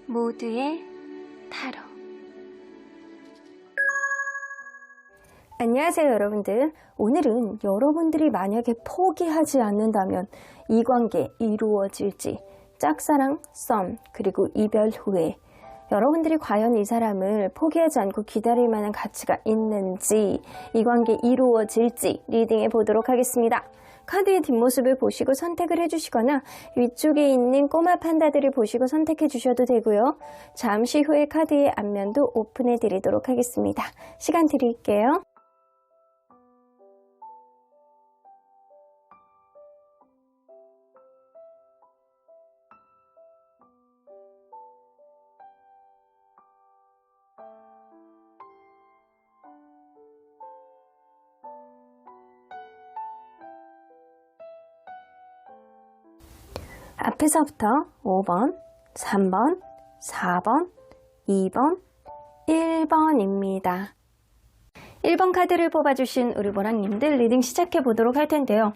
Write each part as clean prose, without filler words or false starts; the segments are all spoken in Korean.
모두의 타로. 안녕하세요 여러분들. 오늘은 여러분들이 만약에 포기하지 않는다면 이 관계 이루어질지, 짝사랑, 썸, 그리고 이별 후에 여러분들이 과연 이 사람을 포기하지 않고 기다릴 만한 가치가 있는지, 이 관계 이루어질지 리딩해 보도록 하겠습니다. 카드의 뒷모습을 보시고 선택을 해주시거나 위쪽에 있는 꼬마 판다들을 보시고 선택해 주셔도 되고요. 잠시 후에 카드의 앞면도 오픈해 드리도록 하겠습니다. 시간 드릴게요. 앞에서부터 5번, 3번, 4번, 2번, 1번입니다. 1번 카드를 뽑아주신 우리 보랑님들 리딩 시작해 보도록 할 텐데요.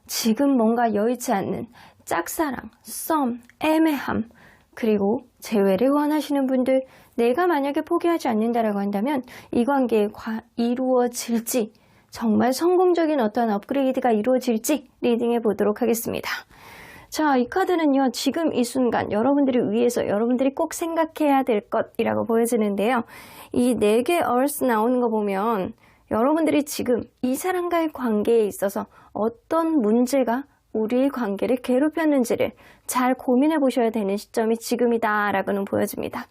지금 뭔가 여의치 않는 짝사랑, 썸, 애매함, 그리고 재회를 원하시는 분들, 내가 만약에 포기하지 않는다라고 한다면 이 관계에 이루어질지, 정말 성공적인 어떤 업그레이드가 이루어질지 리딩해 보도록 하겠습니다. 자, 이 카드는요, 지금 이 순간 여러분들을 위해서 여러분들이 꼭 생각해야 될 것이라고 보여지는데요. 이 4개 얼스 나오는 거 보면 여러분들이 지금 이 사람과의 관계에 있어서 어떤 문제가 우리의 관계를 괴롭혔는지를 잘 고민해 보셔야 되는 시점이 지금이다 라고는 보여집니다.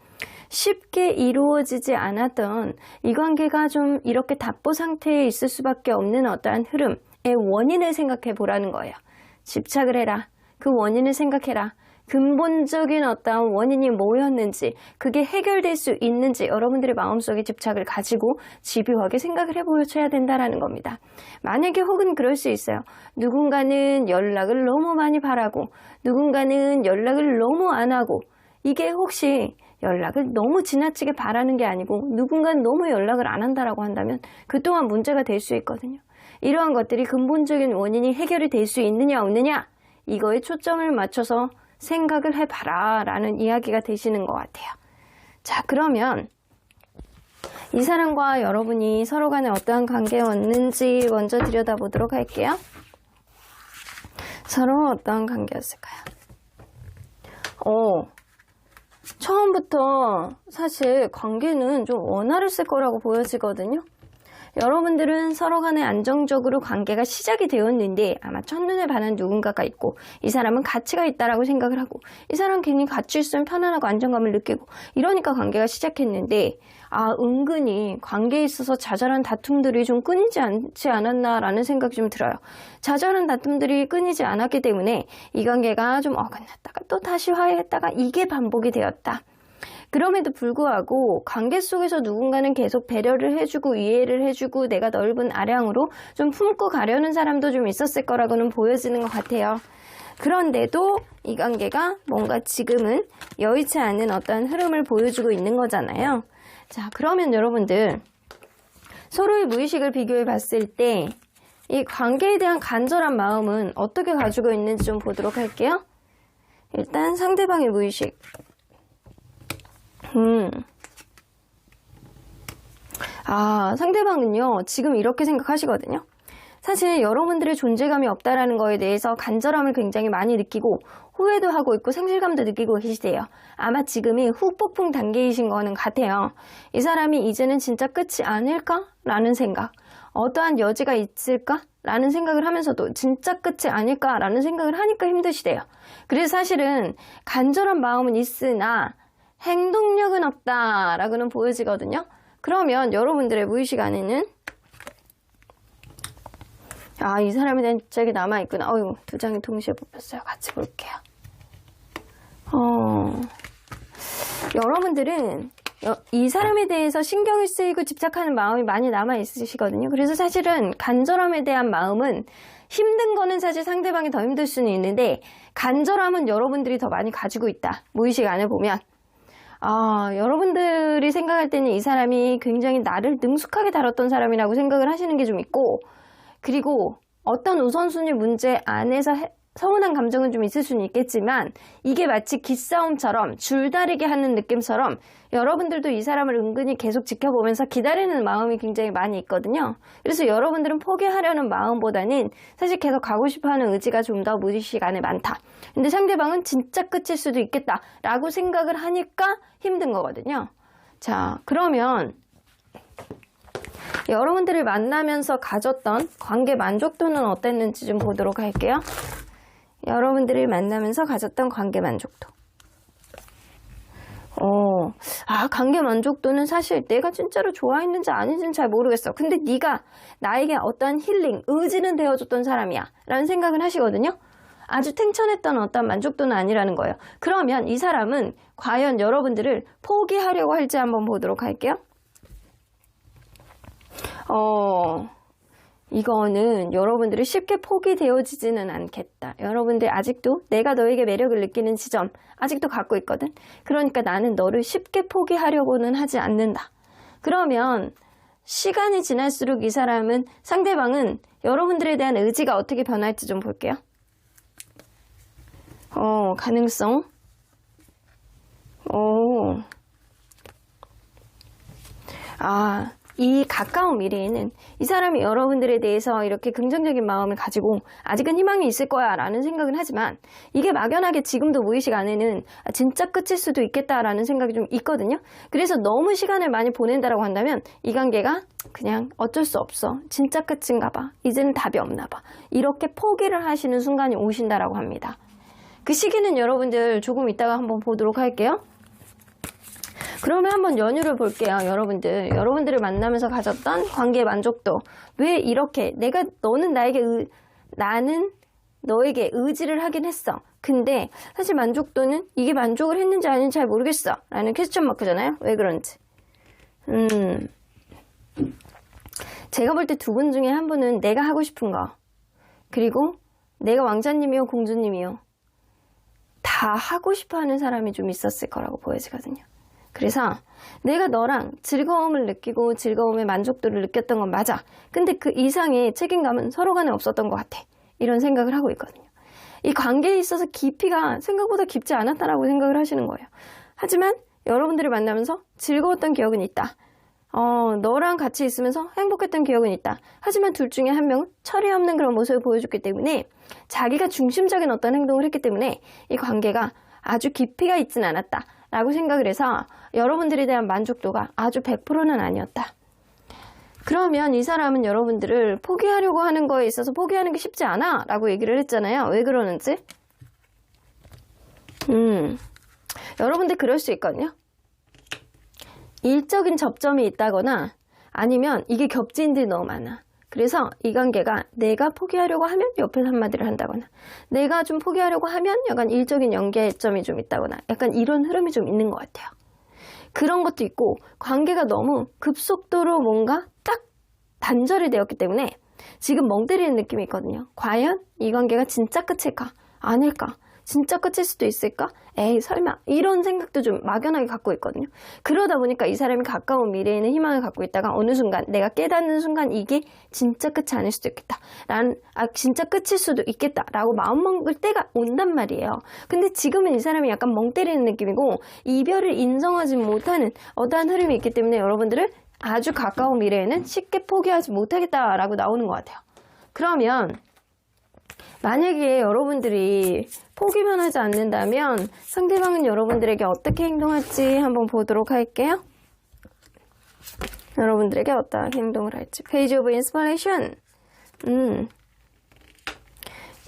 쉽게 이루어지지 않았던 이 관계가 좀 이렇게 답보 상태에 있을 수밖에 없는 어떠한 흐름의 원인을 생각해 보라는 거예요. 집착을 해라. 그 원인을 생각해라. 근본적인 어떤 원인이 뭐였는지, 그게 해결될 수 있는지 여러분들의 마음속에 집착을 가지고 집요하게 생각을 해보셔야 된다는 겁니다. 만약에 혹은 그럴 수 있어요. 누군가는 연락을 너무 많이 바라고 누군가는 연락을 너무 안 하고, 이게 혹시 연락을 너무 지나치게 바라는 게 아니고 누군가는 너무 연락을 안 한다라고 한다면 그 또한 문제가 될 수 있거든요. 이러한 것들이 근본적인 원인이 해결이 될 수 있느냐 없느냐, 이거에 초점을 맞춰서 생각을 해봐라 라는 이야기가 되시는 것 같아요. 자, 그러면 이 사람과 여러분이 서로 간에 어떠한 관계였는지 먼저 들여다보도록 할게요. 서로 어떠한 관계였을까요? 처음부터 사실 관계는 좀 원활했을 거라고 보여지거든요. 여러분들은 서로 간에 안정적으로 관계가 시작이 되었는데 아마 첫눈에 반한 누군가가 있고, 이 사람은 가치가 있다라고 생각을 하고, 이 사람은 괜히 가치 있으면 편안하고 안정감을 느끼고, 이러니까 관계가 시작했는데, 은근히 관계에 있어서 자잘한 다툼들이 좀 끊이지 않지 않았나라는 생각이 좀 들어요. 자잘한 다툼들이 끊이지 않았기 때문에 이 관계가 좀 어긋났다가 또 다시 화해했다가 이게 반복이 되었다. 그럼에도 불구하고 관계 속에서 누군가는 계속 배려를 해주고 이해를 해주고 내가 넓은 아량으로 좀 품고 가려는 사람도 좀 있었을 거라고는 보여지는 것 같아요. 그런데도 이 관계가 뭔가 지금은 여의치 않은 어떤 흐름을 보여주고 있는 거잖아요. 자, 그러면 여러분들 서로의 무의식을 비교해 봤을 때 이 관계에 대한 간절한 마음은 어떻게 가지고 있는지 좀 보도록 할게요. 일단 상대방의 무의식. 상대방은요, 지금 이렇게 생각하시거든요. 사실 여러분들의 존재감이 없다라는 거에 대해서 간절함을 굉장히 많이 느끼고 후회도 하고 있고 생실감도 느끼고 계시대요. 아마 지금이 후폭풍 단계이신 거는 같아요. 이 사람이 이제는 진짜 끝이 아닐까라는 생각, 어떠한 여지가 있을까라는 생각을 하면서도 진짜 끝이 아닐까라는 생각을 하니까 힘드시대요. 그래서 사실은 간절한 마음은 있으나 행동력은 없다라고는 보여지거든요. 그러면 여러분들의 무의식 안에는 이 사람에 대한 집착이 남아있구나. 두 장이 동시에 뽑혔어요. 같이 볼게요. 여러분들은 이 사람에 대해서 신경이 쓰이고 집착하는 마음이 많이 남아있으시거든요. 그래서 사실은 간절함에 대한 마음은, 힘든 거는 사실 상대방이 더 힘들 수는 있는데 간절함은 여러분들이 더 많이 가지고 있다. 무의식 안에 보면. 여러분들이 생각할 때는 이 사람이 굉장히 나를 능숙하게 다뤘던 사람이라고 생각을 하시는 게 좀 있고, 그리고 어떤 우선순위 문제 안에서 서운한 감정은 좀 있을 수는 있겠지만 이게 마치 기싸움처럼 줄다리기 하는 느낌처럼 여러분들도 이 사람을 은근히 계속 지켜보면서 기다리는 마음이 굉장히 많이 있거든요. 그래서 여러분들은 포기하려는 마음보다는 사실 계속 가고 싶어하는 의지가 좀 더 무의식 안에 많다. 근데 상대방은 진짜 끝일 수도 있겠다라고 생각을 하니까 힘든 거거든요. 자, 그러면 여러분들을 만나면서 가졌던 관계 만족도는 어땠는지 좀 보도록 할게요. 여러분들을 만나면서 가졌던 관계 만족도. 관계 만족도는 사실 내가 진짜로 좋아했는지 아닌지는 잘 모르겠어. 근데 네가 나에게 어떠한 힐링, 의지는 되어줬던 사람이야 라는 생각을 하시거든요. 아주 탱천했던 어떤 만족도는 아니라는 거예요. 그러면 이 사람은 과연 여러분들을 포기하려고 할지 한번 보도록 할게요. 이거는 여러분들이 쉽게 포기되어지지는 않겠다. 여러분들 아직도 내가 너에게 매력을 느끼는 지점 아직도 갖고 있거든. 그러니까 나는 너를 쉽게 포기하려고는 하지 않는다. 그러면 시간이 지날수록 이 사람은 상대방은 여러분들에 대한 의지가 어떻게 변할지 좀 볼게요. 가능성. 이 가까운 미래에는 이 사람이 여러분들에 대해서 이렇게 긍정적인 마음을 가지고 아직은 희망이 있을 거야 라는 생각은 하지만 이게 막연하게 지금도 무의식 안에는 진짜 끝일 수도 있겠다라는 생각이 좀 있거든요. 그래서 너무 시간을 많이 보낸다라고 한다면 이 관계가 그냥 어쩔 수 없어. 진짜 끝인가 봐. 이제는 답이 없나 봐. 이렇게 포기를 하시는 순간이 오신다라고 합니다. 그 시기는 여러분들 조금 이따가 한번 보도록 할게요. 그러면 한번 연유를 볼게요. 여러분들을 만나면서 가졌던 관계 만족도. 왜 이렇게 너는 나는 너에게 의지를 하긴 했어. 근데 사실 만족도는 이게 만족을 했는지 아닌지 잘 모르겠어 라는 퀘스천 마크잖아요. 왜 그런지. 제가 볼 때 두 분 중에 한 분은 내가 하고 싶은 거 그리고 내가 왕자님이요 공주님이요 다 하고 싶어하는 사람이 좀 있었을 거라고 보여지거든요. 그래서 내가 너랑 즐거움을 느끼고 즐거움의 만족도를 느꼈던 건 맞아. 근데 그 이상의 책임감은 서로 간에 없었던 것 같아. 이런 생각을 하고 있거든요. 이 관계에 있어서 깊이가 생각보다 깊지 않았다라고 생각을 하시는 거예요. 하지만 여러분들을 만나면서 즐거웠던 기억은 있다. 너랑 같이 있으면서 행복했던 기억은 있다. 하지만 둘 중에 한 명은 철이 없는 그런 모습을 보여줬기 때문에 자기가 중심적인 어떤 행동을 했기 때문에 이 관계가 아주 깊이가 있진 않았다 라고 생각을 해서 여러분들에 대한 만족도가 아주 100%는 아니었다. 그러면 이 사람은 여러분들을 포기하려고 하는 거에 있어서 포기하는 게 쉽지 않아 라고 얘기를 했잖아요. 왜 그러는지. 여러분들 그럴 수 있거든요. 일적인 접점이 있다거나 아니면 이게 겹지인들이 너무 많아. 그래서 이 관계가 내가 포기하려고 하면 옆에서 한마디를 한다거나 내가 좀 포기하려고 하면 약간 일적인 연계점이 좀 있다거나 약간 이런 흐름이 좀 있는 것 같아요. 그런 것도 있고 관계가 너무 급속도로 뭔가 딱 단절이 되었기 때문에 지금 멍 때리는 느낌이 있거든요. 과연 이 관계가 진짜 끝일까? 아닐까? 진짜 끝일 수도 있을까? 에이 설마 이런 생각도 좀 막연하게 갖고 있거든요. 그러다 보니까 이 사람이 가까운 미래에는 희망을 갖고 있다가 어느 순간 내가 깨닫는 순간 이게 진짜 끝이 아닐 수도 있겠다. 진짜 끝일 수도 있겠다 라고 마음먹을 때가 온단 말이에요. 근데 지금은 이 사람이 약간 멍 때리는 느낌이고 이별을 인정하지 못하는 어떠한 흐름이 있기 때문에 여러분들을 아주 가까운 미래에는 쉽게 포기하지 못하겠다라고 나오는 것 같아요. 그러면 만약에 여러분들이 포기만 하지 않는다면 상대방은 여러분들에게 어떻게 행동할지 한번 보도록 할게요. 여러분들에게 어떤 행동을 할지. 페이지 오브 인스피레이션.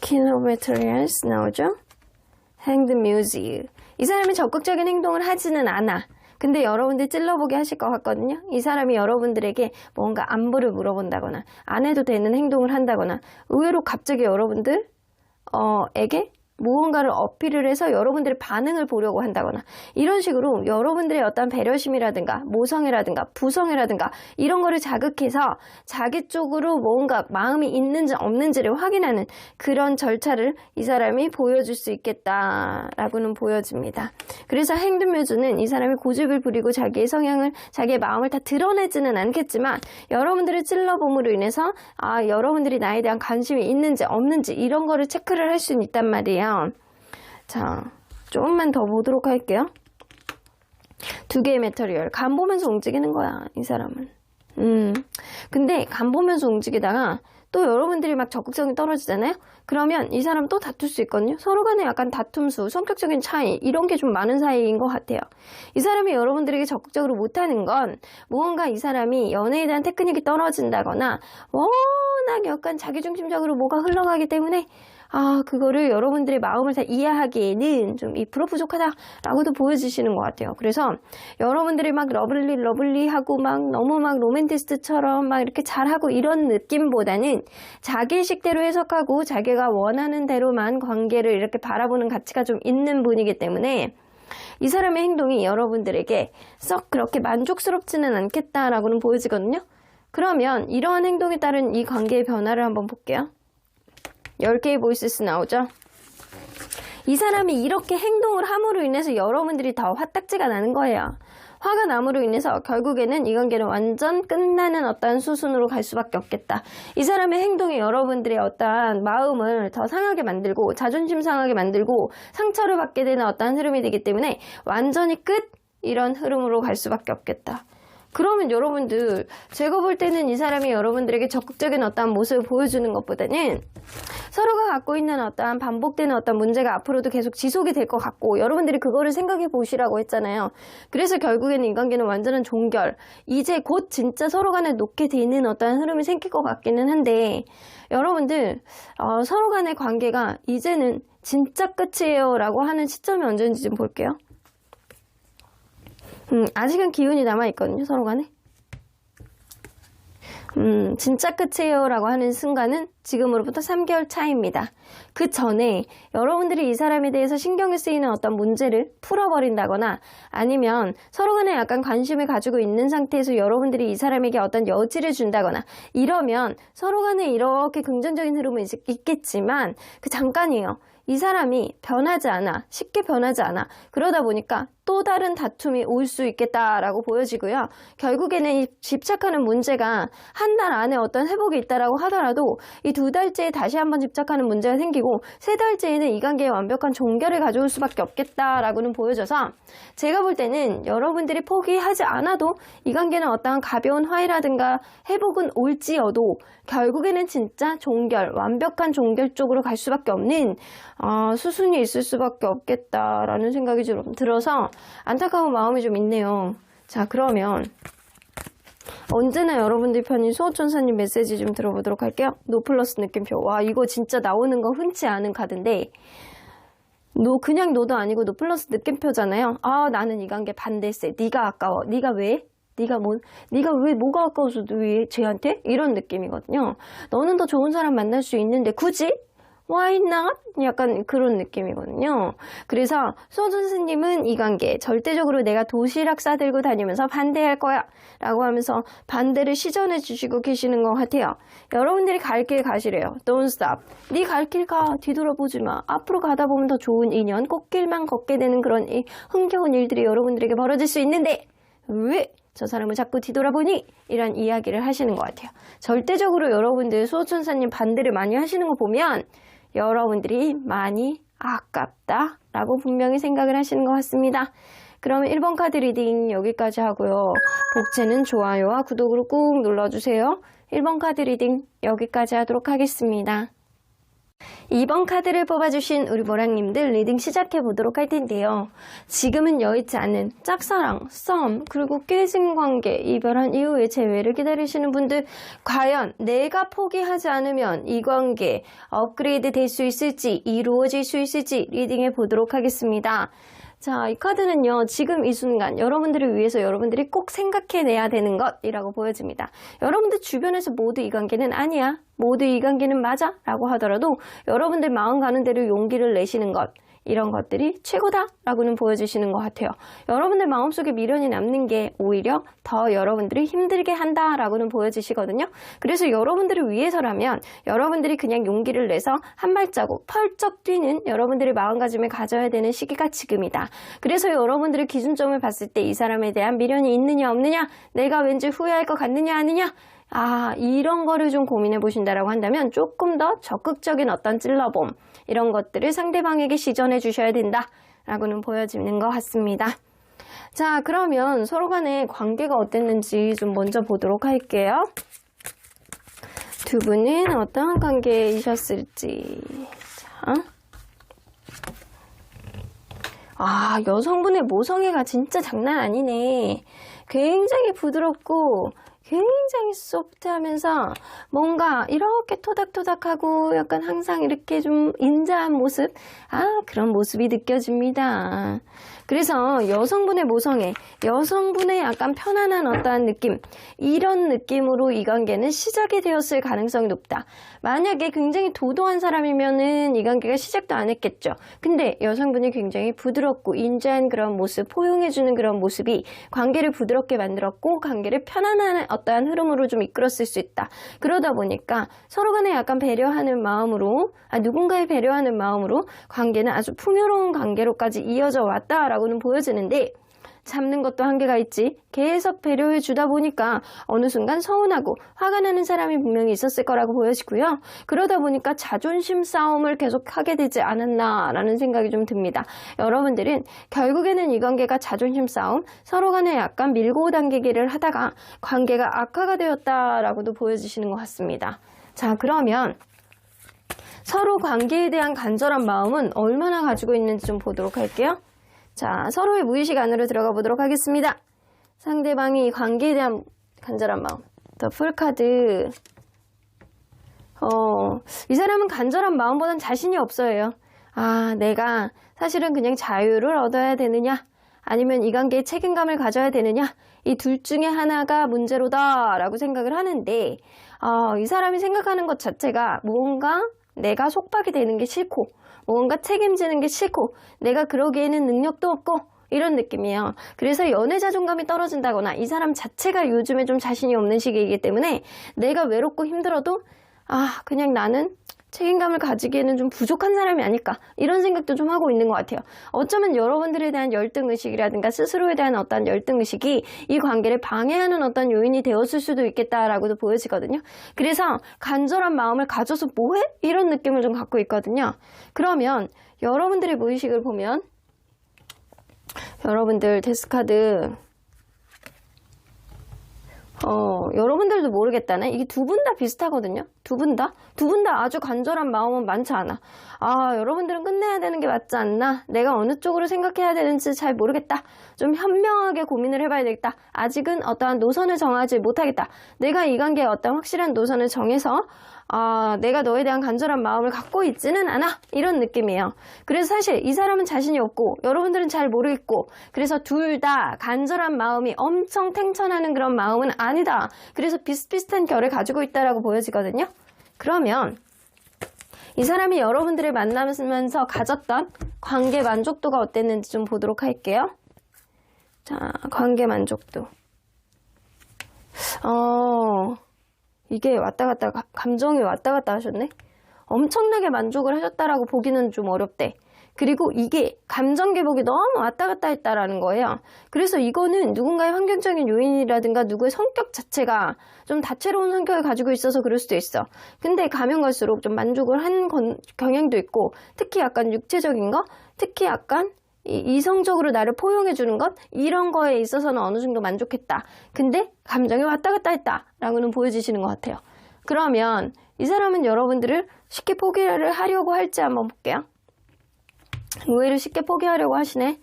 킬로메트리얼스 나오죠? 행드 뮤직. 이 사람이 적극적인 행동을 하지는 않아. 근데 여러분들 찔러보게 하실 것 같거든요. 이 사람이 여러분들에게 뭔가 안부를 물어본다거나 안 해도 되는 행동을 한다거나 의외로 갑자기 여러분들 에게 무언가를 어필을 해서 여러분들의 반응을 보려고 한다거나 이런 식으로 여러분들의 어떤 배려심이라든가 모성애라든가 부성애라든가 이런 거를 자극해서 자기 쪽으로 뭔가 마음이 있는지 없는지를 확인하는 그런 절차를 이 사람이 보여줄 수 있겠다라고는 보여집니다. 그래서 행동묘주는 이 사람이 고집을 부리고 자기의 성향을 자기의 마음을 다 드러내지는 않겠지만 여러분들의 찔러봄으로 인해서 여러분들이 나에 대한 관심이 있는지 없는지 이런 거를 체크를 할 수는 있단 말이에요. 자, 조금만 더 보도록 할게요. 두 개의 메터리얼. 간 보면서 움직이는 거야, 이 사람은. 근데 간 보면서 움직이다가 또 여러분들이 막 적극성이 떨어지잖아요? 그러면 이 사람 또 다툴 수 있거든요. 서로 간에 약간 다툼수, 성격적인 차이 이런 게 좀 많은 사이인 것 같아요. 이 사람이 여러분들에게 적극적으로 못하는 건 무언가 이 사람이 연애에 대한 테크닉이 떨어진다거나 워낙 약간 자기중심적으로 뭐가 흘러가기 때문에 그거를 여러분들의 마음을 다 이해하기에는 좀 2% 부족하다라고도 보여주시는 것 같아요. 그래서 여러분들이 막 러블리하고 막 너무 막 로맨티스트처럼 막 이렇게 잘하고 이런 느낌보다는 자기 식대로 해석하고 자기가 원하는 대로만 관계를 이렇게 바라보는 가치가 좀 있는 분이기 때문에 이 사람의 행동이 여러분들에게 썩 그렇게 만족스럽지는 않겠다라고는 보여지거든요. 그러면 이러한 행동에 따른 이 관계의 변화를 한번 볼게요. 10개의 보이스스 나오죠? 이 사람이 이렇게 행동을 함으로 인해서 여러분들이 더 화딱지가 나는 거예요. 화가 남으로 인해서 결국에는 이 관계는 완전 끝나는 어떠한 수순으로 갈 수밖에 없겠다. 이 사람의 행동이 여러분들의 어떠한 마음을 더 상하게 만들고 자존심 상하게 만들고 상처를 받게 되는 어떠한 흐름이 되기 때문에 완전히 끝! 이런 흐름으로 갈 수밖에 없겠다. 그러면 여러분들 제가 볼 때는 이 사람이 여러분들에게 적극적인 어떠한 모습을 보여주는 것보다는 서로가 갖고 있는 어떠한 반복되는 어떤 문제가 앞으로도 계속 지속이 될 것 같고 여러분들이 그거를 생각해 보시라고 했잖아요. 그래서 결국에는 이 관계는 완전한 종결 이제 곧 진짜 서로 간에 놓게 되는 어떠한 흐름이 생길 것 같기는 한데 여러분들 서로 간의 관계가 이제는 진짜 끝이에요 라고 하는 시점이 언제인지 좀 볼게요. 아직은 기운이 남아있거든요, 서로 간에. 진짜 끝이에요 라고 하는 순간은 지금으로부터 3개월 차입니다. 그 전에 여러분들이 이 사람에 대해서 신경을 쓰이는 어떤 문제를 풀어버린다거나 아니면 서로 간에 약간 관심을 가지고 있는 상태에서 여러분들이 이 사람에게 어떤 여지를 준다거나 이러면 서로 간에 이렇게 긍정적인 흐름은 있겠지만 그 잠깐이에요. 이 사람이 변하지 않아, 쉽게 변하지 않아. 그러다 보니까 또 다른 다툼이 올 수 있겠다라고 보여지고요. 결국에는 이 집착하는 문제가 한 달 안에 어떤 회복이 있다라고 하더라도 이 2달째에 다시 한번 집착하는 문제가 생기고 3달째에는 이 관계의 완벽한 종결을 가져올 수밖에 없겠다라고는 보여져서 제가 볼 때는 여러분들이 포기하지 않아도 이 관계는 어떠한 가벼운 화해라든가 회복은 올지어도 결국에는 진짜 종결, 완벽한 종결 쪽으로 갈 수밖에 없는 수순이 있을 수밖에 없겠다라는 생각이 좀 들어서 안타까운 마음이 좀 있네요. 자, 그러면 언제나 여러분들 편인 수호천사님 메시지 좀 들어보도록 할게요. 노플러스 느낌표. 와, 이거 진짜 나오는 거 흔치 않은 카드인데 그냥 노도 아니고 노플러스 느낌표잖아요. 나는 이 관계 반대세. 네가 아까워. 네가 왜? 네가 왜 뭐가 아까워서 왜 쟤한테? 이런 느낌이거든요. 너는 더 좋은 사람 만날 수 있는데 굳이? Why not? 약간 그런 느낌이거든요. 그래서 수호천사님은 이 관계 절대적으로 내가 도시락 싸들고 다니면서 반대할 거야 라고 하면서 반대를 시전해 주시고 계시는 것 같아요. 여러분들이 갈 길 가시래요. Don't stop. 네 갈 길 가. 뒤돌아보지 마. 앞으로 가다 보면 더 좋은 인연, 꽃길만 걷게 되는 그런 흥겨운 일들이 여러분들에게 벌어질 수 있는데 왜 저 사람을 자꾸 뒤돌아보니? 이런 이야기를 하시는 것 같아요. 절대적으로 여러분들 수호천사님 반대를 많이 하시는 거 보면 여러분들이 많이 아깝다라고 분명히 생각을 하시는 것 같습니다. 그러면 1번 카드 리딩 여기까지 하고요. 복채는 좋아요와 구독으로 꾹 눌러주세요. 1번 카드 리딩 여기까지 하도록 하겠습니다. 2번 카드를 뽑아주신 우리 모랑님들 리딩 시작해보도록 할 텐데요. 지금은 여의치 않은 짝사랑, 썸, 그리고 깨진 관계, 이별한 이후에 재회를 기다리시는 분들 과연 내가 포기하지 않으면 이 관계 업그레이드 될 수 있을지 이루어질 수 있을지 리딩해 보도록 하겠습니다. 자, 이 카드는요, 지금 이 순간 여러분들을 위해서 여러분들이 꼭 생각해내야 되는 것이라고 보여집니다. 여러분들 주변에서 모두 이 관계는 아니야, 모두 이 관계는 맞아 라고 하더라도 여러분들 마음 가는 대로 용기를 내시는 것, 이런 것들이 최고다라고는 보여주시는 것 같아요. 여러분들 마음속에 미련이 남는 게 오히려 더 여러분들을 힘들게 한다라고는 보여주시거든요. 그래서 여러분들을 위해서라면 여러분들이 그냥 용기를 내서 한 발자국 펄쩍 뛰는 여러분들의 마음가짐을 가져야 되는 시기가 지금이다. 그래서 여러분들의 기준점을 봤을 때 이 사람에 대한 미련이 있느냐 없느냐, 내가 왠지 후회할 것 같느냐 아니냐, 이런 거를 좀 고민해 보신다라고 한다면 조금 더 적극적인 어떤 찔러봄, 이런 것들을 상대방에게 시전해 주셔야 된다라고는 보여지는 것 같습니다. 자, 그러면 서로 간의 관계가 어땠는지 좀 먼저 보도록 할게요. 두 분은 어떠한 관계이셨을지. 자, 여성분의 모성애가 진짜 장난 아니네. 굉장히 부드럽고 굉장히 소프트하면서 뭔가 이렇게 토닥토닥하고 약간 항상 이렇게 좀 인자한 모습, 그런 모습이 느껴집니다. 그래서 여성분의 모성애, 여성분의 약간 편안한 어떠한 느낌, 이런 느낌으로 이 관계는 시작이 되었을 가능성이 높다. 만약에 굉장히 도도한 사람이면은 이 관계가 시작도 안 했겠죠. 근데 여성분이 굉장히 부드럽고 인자한 그런 모습, 포용해주는 그런 모습이 관계를 부드럽게 만들었고 관계를 편안한 어떠한 흐름으로 좀 이끌었을 수 있다. 그러다 보니까 서로 간에 약간 배려하는 마음으로, 누군가를 배려하는 마음으로 관계는 아주 풍요로운 관계로까지 이어져 왔다라고는 보여지는데, 참는 것도 한계가 있지. 계속 배려해 주다 보니까 어느 순간 서운하고 화가 나는 사람이 분명히 있었을 거라고 보여지고요. 그러다 보니까 자존심 싸움을 계속 하게 되지 않았나라는 생각이 좀 듭니다. 여러분들은 결국에는 이 관계가 자존심 싸움, 서로 간에 약간 밀고 당기기를 하다가 관계가 악화가 되었다라고도 보여지시는 것 같습니다. 자, 그러면 서로 관계에 대한 간절한 마음은 얼마나 가지고 있는지 좀 보도록 할게요. 자, 서로의 무의식 안으로 들어가 보도록 하겠습니다. 상대방이 관계에 대한 간절한 마음. 더 풀카드. 이 사람은 간절한 마음보단 자신이 없어요. 내가 사실은 그냥 자유를 얻어야 되느냐, 아니면 이 관계에 책임감을 가져야 되느냐, 이 둘 중에 하나가 문제로다 라고 생각을 하는데, 이 사람이 생각하는 것 자체가 뭔가 내가 속박이 되는 게 싫고, 뭔가 책임지는 게 싫고, 내가 그러기에는 능력도 없고, 이런 느낌이에요. 그래서 연애 자존감이 떨어진다거나 이 사람 자체가 요즘에 좀 자신이 없는 시기이기 때문에 내가 외롭고 힘들어도 그냥 나는 책임감을 가지기에는 좀 부족한 사람이 아닐까, 이런 생각도 좀 하고 있는 것 같아요. 어쩌면 여러분들에 대한 열등의식이라든가 스스로에 대한 어떤 열등의식이 이 관계를 방해하는 어떤 요인이 되었을 수도 있겠다라고도 보여지거든요. 그래서 간절한 마음을 가져서 뭐해? 이런 느낌을 좀 갖고 있거든요. 그러면 여러분들의 무의식을 보면, 여러분들 데스카드, 여러분들도 모르겠다네. 이게 두 분 다 비슷하거든요. 두 분 다 아주 간절한 마음은 많지 않아. 여러분들은 끝내야 되는 게 맞지 않나? 내가 어느 쪽으로 생각해야 되는지 잘 모르겠다. 좀 현명하게 고민을 해봐야 되겠다. 아직은 어떠한 노선을 정하지 못하겠다. 내가 이 관계에 어떤 확실한 노선을 정해서 내가 너에 대한 간절한 마음을 갖고 있지는 않아, 이런 느낌이에요. 그래서 사실 이 사람은 자신이 없고 여러분들은 잘 모르겠고, 그래서 둘 다 간절한 마음이 엄청 탱천하는 그런 마음은 아니다. 그래서 비슷비슷한 결을 가지고 있다라고 보여지거든요. 그러면 이 사람이 여러분들을 만나면서 가졌던 관계 만족도가 어땠는지 좀 보도록 할게요. 자, 관계 만족도. 이게 왔다 갔다, 감정이 왔다 갔다 하셨네? 엄청나게 만족을 하셨다라고 보기는 좀 어렵대. 그리고 이게 감정 기복이 너무 왔다 갔다 했다라는 거예요. 그래서 이거는 누군가의 환경적인 요인이라든가 누구의 성격 자체가 좀 다채로운 성격을 가지고 있어서 그럴 수도 있어. 근데 가면 갈수록 좀 만족을 한 경향도 있고, 특히 약간 육체적인 거, 특히 약간 이성적으로 나를 포용해주는 것, 이런 거에 있어서는 어느 정도 만족했다. 근데 감정이 왔다 갔다 했다 라고는 보여지시는 것 같아요. 그러면 이 사람은 여러분들을 쉽게 포기를 하려고 할지 한번 볼게요. 의외로 쉽게 포기하려고 하시네.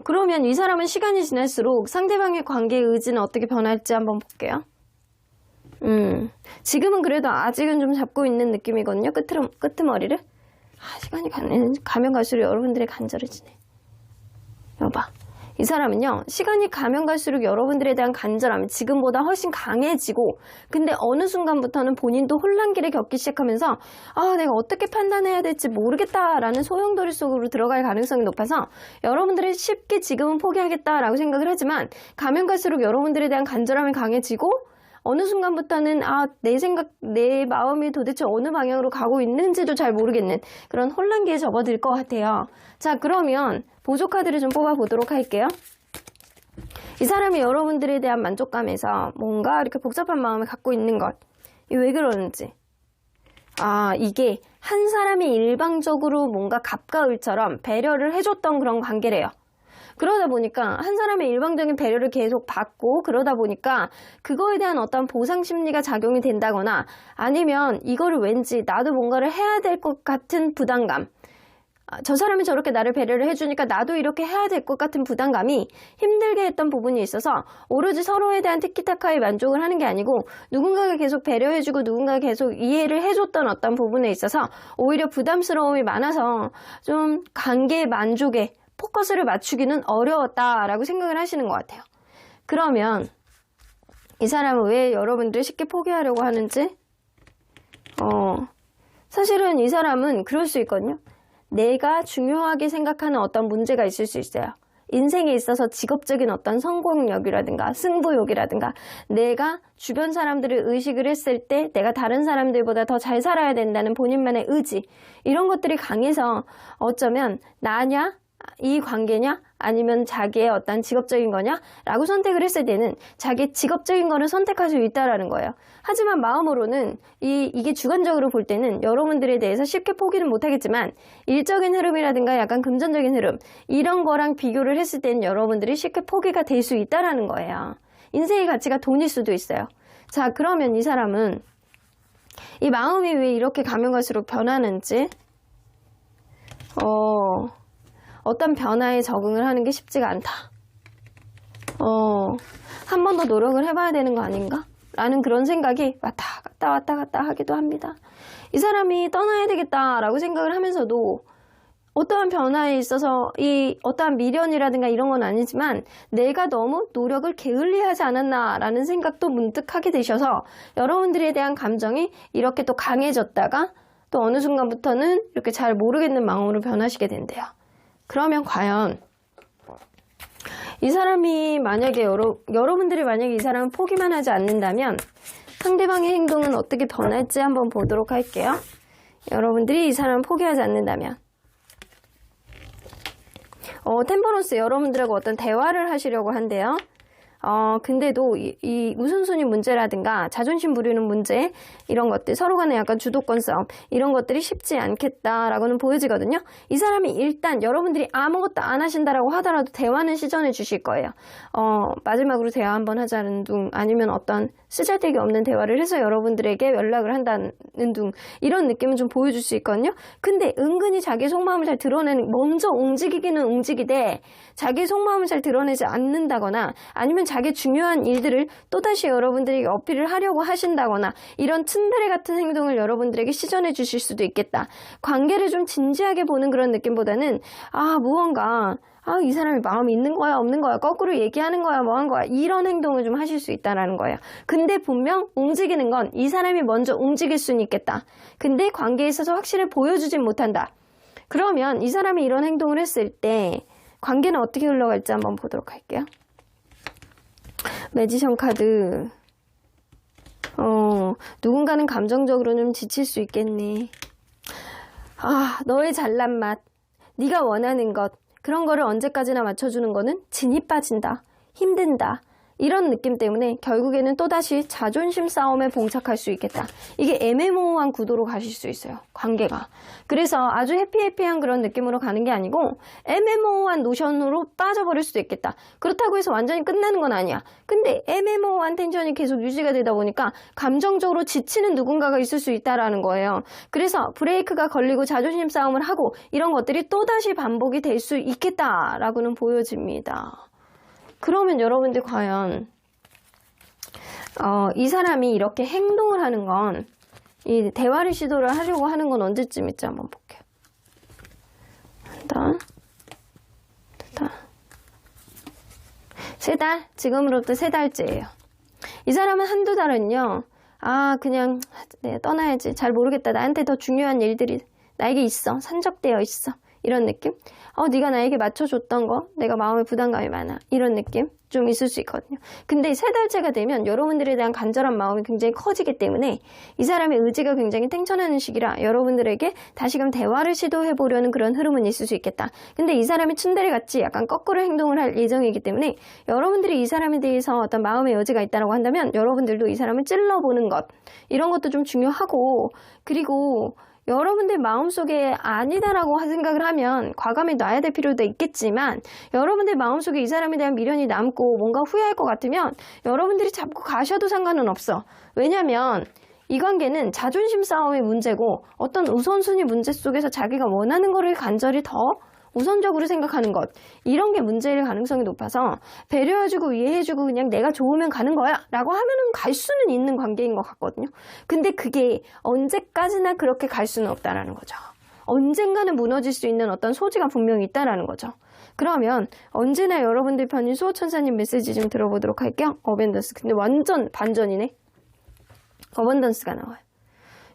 그러면 이 사람은 시간이 지날수록 상대방의 관계의 의지는 어떻게 변할지 한번 볼게요. 지금은 그래도 아직은 좀 잡고 있는 느낌이거든요. 끄트머리를. 시간이 가면 갈수록 여러분들의 간절해지네. 여봐. 이 사람은요, 시간이 가면 갈수록 여러분들에 대한 간절함이 지금보다 훨씬 강해지고, 근데 어느 순간부터는 본인도 혼란기를 겪기 시작하면서, 내가 어떻게 판단해야 될지 모르겠다라는 소용돌이 속으로 들어갈 가능성이 높아서, 여러분들이 쉽게 지금은 포기하겠다라고 생각을 하지만, 가면 갈수록 여러분들에 대한 간절함이 강해지고, 어느 순간부터는 내 마음이 도대체 어느 방향으로 가고 있는지도 잘 모르겠는 그런 혼란기에 접어들 것 같아요. 자, 그러면 보조 카드를 좀 뽑아보도록 할게요. 이 사람이 여러분들에 대한 만족감에서 뭔가 이렇게 복잡한 마음을 갖고 있는 것. 이게 왜 그러는지. 이게 한 사람이 일방적으로 뭔가 갑과 을처럼 배려를 해줬던 그런 관계래요. 그러다 보니까 한 사람의 일방적인 배려를 계속 받고 그러다 보니까 그거에 대한 어떤 보상 심리가 작용이 된다거나 아니면 이거를 왠지 나도 뭔가를 해야 될 것 같은 부담감, 저 사람이 저렇게 나를 배려를 해주니까 나도 이렇게 해야 될 것 같은 부담감이 힘들게 했던 부분이 있어서 오로지 서로에 대한 티키타카에 만족을 하는 게 아니고 누군가가 계속 배려해주고 누군가가 계속 이해를 해줬던 어떤 부분에 있어서 오히려 부담스러움이 많아서 좀 관계의 만족에 포커스를 맞추기는 어려웠다라고 생각을 하시는 것 같아요. 그러면 이 사람은 왜 여러분들을 쉽게 포기하려고 하는지? 사실은 이 사람은 그럴 수 있거든요. 내가 중요하게 생각하는 어떤 문제가 있을 수 있어요. 인생에 있어서 직업적인 어떤 성공력이라든가 승부욕이라든가 내가 주변 사람들을 의식을 했을 때 내가 다른 사람들보다 더 잘 살아야 된다는 본인만의 의지, 이런 것들이 강해서 어쩌면 나냐? 이 관계냐? 아니면 자기의 어떤 직업적인 거냐? 라고 선택을 했을 때는 자기 직업적인 거를 선택할 수 있다라는 거예요. 하지만 마음으로는 이게 주관적으로 볼 때는 여러분들에 대해서 쉽게 포기는 못하겠지만 일적인 흐름이라든가 약간 금전적인 흐름, 이런 거랑 비교를 했을 때는 여러분들이 쉽게 포기가 될 수 있다라는 거예요. 인생의 가치가 돈일 수도 있어요. 자, 그러면 이 사람은 이 마음이 왜 이렇게 가면 갈수록 변하는지, 어떤 변화에 적응을 하는 게 쉽지가 않다. 한 번 더 노력을 해봐야 되는 거 아닌가? 라는 그런 생각이 왔다 갔다 하기도 합니다. 이 사람이 떠나야 되겠다라고 생각을 하면서도 어떠한 변화에 있어서 이 어떠한 미련이라든가 이런 건 아니지만 내가 너무 노력을 게을리하지 않았나라는 생각도 문득 하게 되셔서 여러분들에 대한 감정이 이렇게 또 강해졌다가 또 어느 순간부터는 이렇게 잘 모르겠는 마음으로 변하시게 된대요. 그러면 과연 이 사람이 만약에 여러분들이 만약에 이 사람을 포기만 하지 않는다면 상대방의 행동은 어떻게 변할지 한번 보도록 할게요. 여러분들이 이 사람을 포기하지 않는다면 템퍼런스 여러분들하고 어떤 대화를 하시려고 한대요. 근데도 이 우선순위 문제라든가 자존심 부리는 문제, 이런 것들, 서로 간에 약간 주도권 싸움, 이런 것들이 쉽지 않겠다라고는 보여지거든요. 이 사람이 일단 여러분들이 아무것도 안 하신다라고 하더라도 대화는 시전해 주실 거예요. 마지막으로 대화 한번 하자는 둥, 아니면 어떤 쓰잘데기 없는 대화를 해서 여러분들에게 연락을 한다는 둥, 이런 느낌은 좀 보여줄 수 있거든요. 근데 은근히 자기 속마음을 잘 먼저 움직이기는 움직이되 자기 속마음을 잘 드러내지 않는다거나 아니면 자기 중요한 일들을 또다시 여러분들에게 어필을 하려고 하신다거나 이런 츤데레 같은 행동을 여러분들에게 시전해 주실 수도 있겠다. 관계를 좀 진지하게 보는 그런 느낌보다는 무언가 이 사람이 마음이 있는 거야 없는 거야 거꾸로 얘기하는 거야 뭐 한 거야 이런 행동을 좀 하실 수 있다라는 거예요. 근데 분명 움직이는 건 이 사람이 먼저 움직일 수는 있겠다. 근데 관계에 있어서 확실히 보여주진 못한다. 그러면 이 사람이 이런 행동을 했을 때 관계는 어떻게 흘러갈지 한번 보도록 할게요. 매지션 카드. 누군가는 감정적으로는 지칠 수 있겠네. 너의 잘난 맛, 네가 원하는 것, 그런 거를 언제까지나 맞춰주는 거는 진이 빠진다, 힘든다, 이런 느낌 때문에 결국에는 또다시 자존심 싸움에 봉착할 수 있겠다. 이게 애매모호한 구도로 가실 수 있어요, 관계가. 그래서 아주 해피해피한 그런 느낌으로 가는 게 아니고 애매모호한 노션으로 빠져버릴 수도 있겠다. 그렇다고 해서 완전히 끝나는 건 아니야. 근데 애매모호한 텐션이 계속 유지가 되다 보니까 감정적으로 지치는 누군가가 있을 수 있다라는 거예요. 그래서 브레이크가 걸리고 자존심 싸움을 하고 이런 것들이 또다시 반복이 될 수 있겠다라고는 보여집니다. 그러면 여러분들 과연 이 사람이 이렇게 행동을 하는 건, 이 대화를 시도를 하려고 하는 건 언제쯤일지 한번 볼게요. 3달? 지금으로부터 3달째예요. 이 사람은 한두 달은요, 그냥 내가 떠나야지. 잘 모르겠다. 나한테 더 중요한 일들이 나에게 있어. 산적되어 있어. 이런 느낌? 네가 나에게 맞춰줬던 거 내가 마음에 부담감이 많아. 이런 느낌 좀 있을 수 있거든요. 근데 3달째가 되면 여러분들에 대한 간절한 마음이 굉장히 커지기 때문에 이 사람의 의지가 굉장히 탱천하는 시기라 여러분들에게 다시금 대화를 시도해보려는 그런 흐름은 있을 수 있겠다. 근데 이 사람이 츤데레 같이 약간 거꾸로 행동을 할 예정이기 때문에 여러분들이 이 사람에 대해서 어떤 마음의 여지가 있다고 한다면 여러분들도 이 사람을 찔러보는 것, 이런 것도 좀 중요하고, 그리고 여러분들 마음속에 아니다라고 생각을 하면 과감히 놔야 될 필요도 있겠지만, 여러분들 마음속에 이 사람에 대한 미련이 남고 뭔가 후회할 것 같으면 여러분들이 잡고 가셔도 상관은 없어. 왜냐면 이 관계는 자존심 싸움의 문제고 어떤 우선순위 문제 속에서 자기가 원하는 거를 간절히 더 우선적으로 생각하는 것, 이런 게 문제일 가능성이 높아서 배려해주고 이해해주고 그냥 내가 좋으면 가는 거야 라고 하면은 갈 수는 있는 관계인 것 같거든요. 근데 그게 언제까지나 그렇게 갈 수는 없다라는 거죠. 언젠가는 무너질 수 있는 어떤 소지가 분명히 있다라는 거죠. 그러면 언제나 여러분들 편인 수호천사님 메시지 좀 들어보도록 할게요. 어벤던스. 근데 완전 반전이네. 어벤던스가 나와요.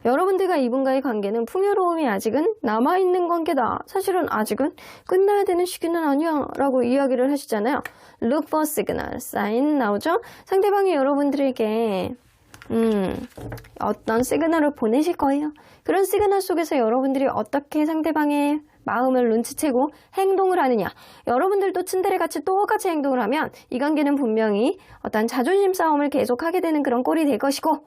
여러분들과 이분과의 관계는 풍요로움이 아직은 남아있는 관계다. 사실은 아직은 끝나야 되는 시기는 아니야 라고 이야기를 하시잖아요. Look for signal, sign 나오죠? 상대방이 여러분들에게 어떤 시그널을 보내실 거예요. 그런 시그널 속에서 여러분들이 어떻게 상대방의 마음을 눈치채고 행동을 하느냐. 여러분들도 츤데레같이 똑같이 행동을 하면 이 관계는 분명히 어떤 자존심 싸움을 계속하게 되는 그런 꼴이 될 것이고,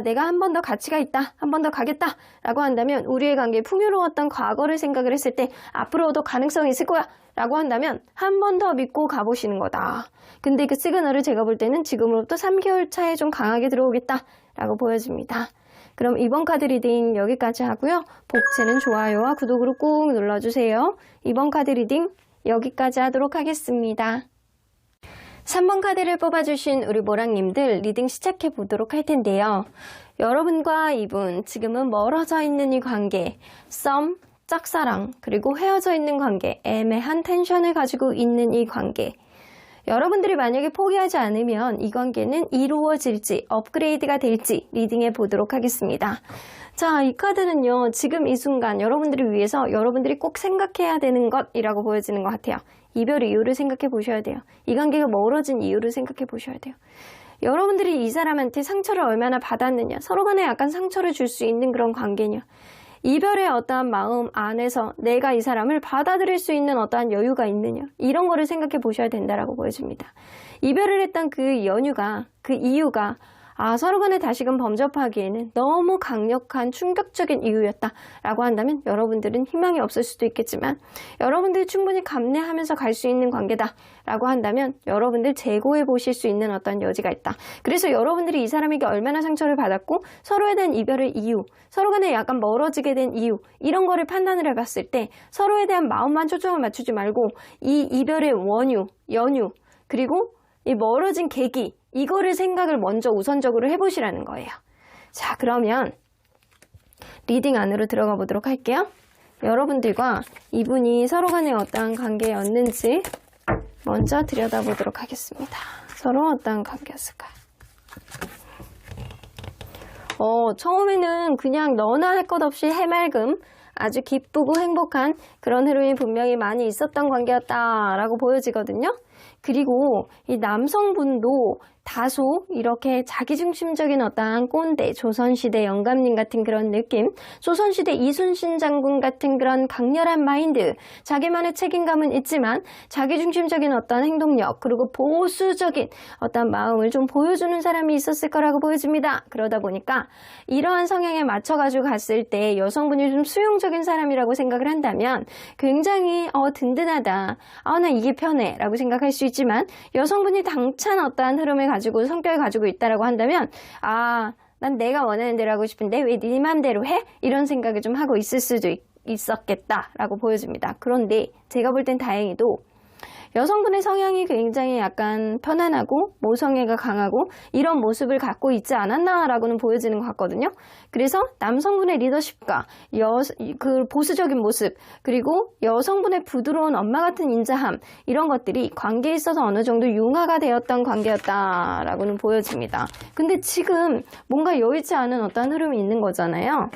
내가 한 번 더 가치가 있다, 한 번 더 가겠다 라고 한다면, 우리의 관계에 풍요로웠던 과거를 생각을 했을 때 앞으로도 가능성이 있을 거야 라고 한다면 한 번 더 믿고 가보시는 거다. 근데 그 시그널을 제가 볼 때는 지금으로부터 3개월 차에 좀 강하게 들어오겠다 라고 보여집니다. 그럼 이번 카드 리딩 여기까지 하고요. 복채는 좋아요와 구독으로 꾹 눌러주세요. 이번 카드 리딩 여기까지 하도록 하겠습니다. 3번 카드를 뽑아주신 우리 모랑님들 리딩 시작해 보도록 할 텐데요. 여러분과 이분, 지금은 멀어져 있는 이 관계, 썸, 짝사랑, 그리고 헤어져 있는 관계, 애매한 텐션을 가지고 있는 이 관계, 여러분들이 만약에 포기하지 않으면 이 관계는 이루어질지 업그레이드가 될지 리딩해 보도록 하겠습니다. 자, 이 카드는요, 지금 이 순간 여러분들을 위해서 여러분들이 꼭 생각해야 되는 것이라고 보여지는 것 같아요. 이별 이유를 생각해 보셔야 돼요. 이 관계가 멀어진 이유를 생각해 보셔야 돼요. 여러분들이 이 사람한테 상처를 얼마나 받았느냐, 서로 간에 약간 상처를 줄 수 있는 그런 관계냐, 이별의 어떠한 마음 안에서 내가 이 사람을 받아들일 수 있는 어떠한 여유가 있느냐, 이런 거를 생각해 보셔야 된다라고 보여집니다. 이별을 했던 그 연유가, 그 이유가 서로 간에 다시금 범접하기에는 너무 강력한 충격적인 이유였다라고 한다면 여러분들은 희망이 없을 수도 있겠지만, 여러분들이 충분히 감내하면서 갈 수 있는 관계다라고 한다면 여러분들 재고해 보실 수 있는 어떤 여지가 있다. 그래서 여러분들이 이 사람에게 얼마나 상처를 받았고 서로에 대한 이별의 이유, 서로 간에 약간 멀어지게 된 이유, 이런 거를 판단을 해봤을 때 서로에 대한 마음만 초점을 맞추지 말고 이 이별의 원유, 연유, 그리고 이 멀어진 계기, 이거를 생각을 먼저 우선적으로 해보시라는 거예요. 자, 그러면 리딩 안으로 들어가 보도록 할게요. 여러분들과 이분이 서로 간에 어떠한 관계였는지 먼저 들여다보도록 하겠습니다. 서로 어떠한 관계였을까요? 처음에는 그냥 너나 할 것 없이 해맑음, 아주 기쁘고 행복한 그런 흐름이 분명히 많이 있었던 관계였다라고 보여지거든요. 그리고 이 남성분도 다소 이렇게 자기중심적인 어떠한 꼰대, 조선시대 영감님 같은 그런 느낌, 조선시대 이순신 장군 같은 그런 강렬한 마인드, 자기만의 책임감은 있지만 자기중심적인 어떤 행동력, 그리고 보수적인 어떤 마음을 좀 보여주는 사람이 있었을 거라고 보여집니다. 그러다 보니까 이러한 성향에 맞춰가지고 갔을 때 여성분이 좀 수용적인 사람이라고 생각을 한다면 굉장히 든든하다, 나 이게 편해 라고 생각할 수 있지만, 여성분이 당찬 어떠한 흐름을 가지고 성격을 가지고 있다라고 한다면 난 내가 원하는 대로 하고 싶은데 왜 네 맘대로 해? 이런 생각을 좀 하고 있을 수도 있었겠다라고 보여집니다. 그런데 제가 볼 땐 다행히도 여성분의 성향이 굉장히 약간 편안하고 모성애가 강하고 이런 모습을 갖고 있지 않았나라고는 보여지는 것 같거든요. 그래서 남성분의 리더십과 그 보수적인 모습, 그리고 여성분의 부드러운 엄마 같은 인자함, 이런 것들이 관계에 있어서 어느 정도 융화가 되었던 관계였다라고는 보여집니다. 근데 지금 뭔가 여의치 않은 어떤 흐름이 있는 거잖아요.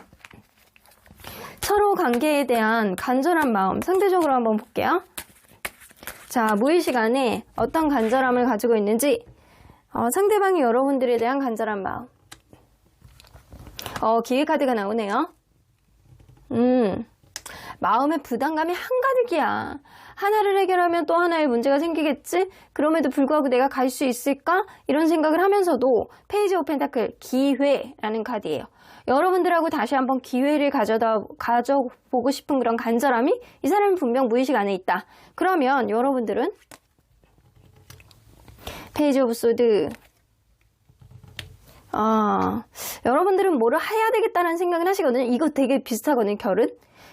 서로 관계에 대한 간절한 마음, 상대적으로 한번 볼게요. 자, 무의식 안에 어떤 간절함을 가지고 있는지, 상대방이 여러분들에 대한 간절한 마음. 기회카드가 나오네요. 마음의 부담감이 한가득이야. 하나를 해결하면 또 하나의 문제가 생기겠지? 그럼에도 불구하고 내가 갈 수 있을까? 이런 생각을 하면서도 페이지 오브 펜타클, 기회라는 카드예요. 여러분들하고 다시 한번 기회를 가져보고 싶은 그런 간절함이 이 사람은 분명 무의식 안에 있다. 그러면 여러분들은 페이지 오브 소드, 여러분들은 뭐를 해야 되겠다는 생각을 하시거든요. 이거 되게 비슷하거든요. 결은.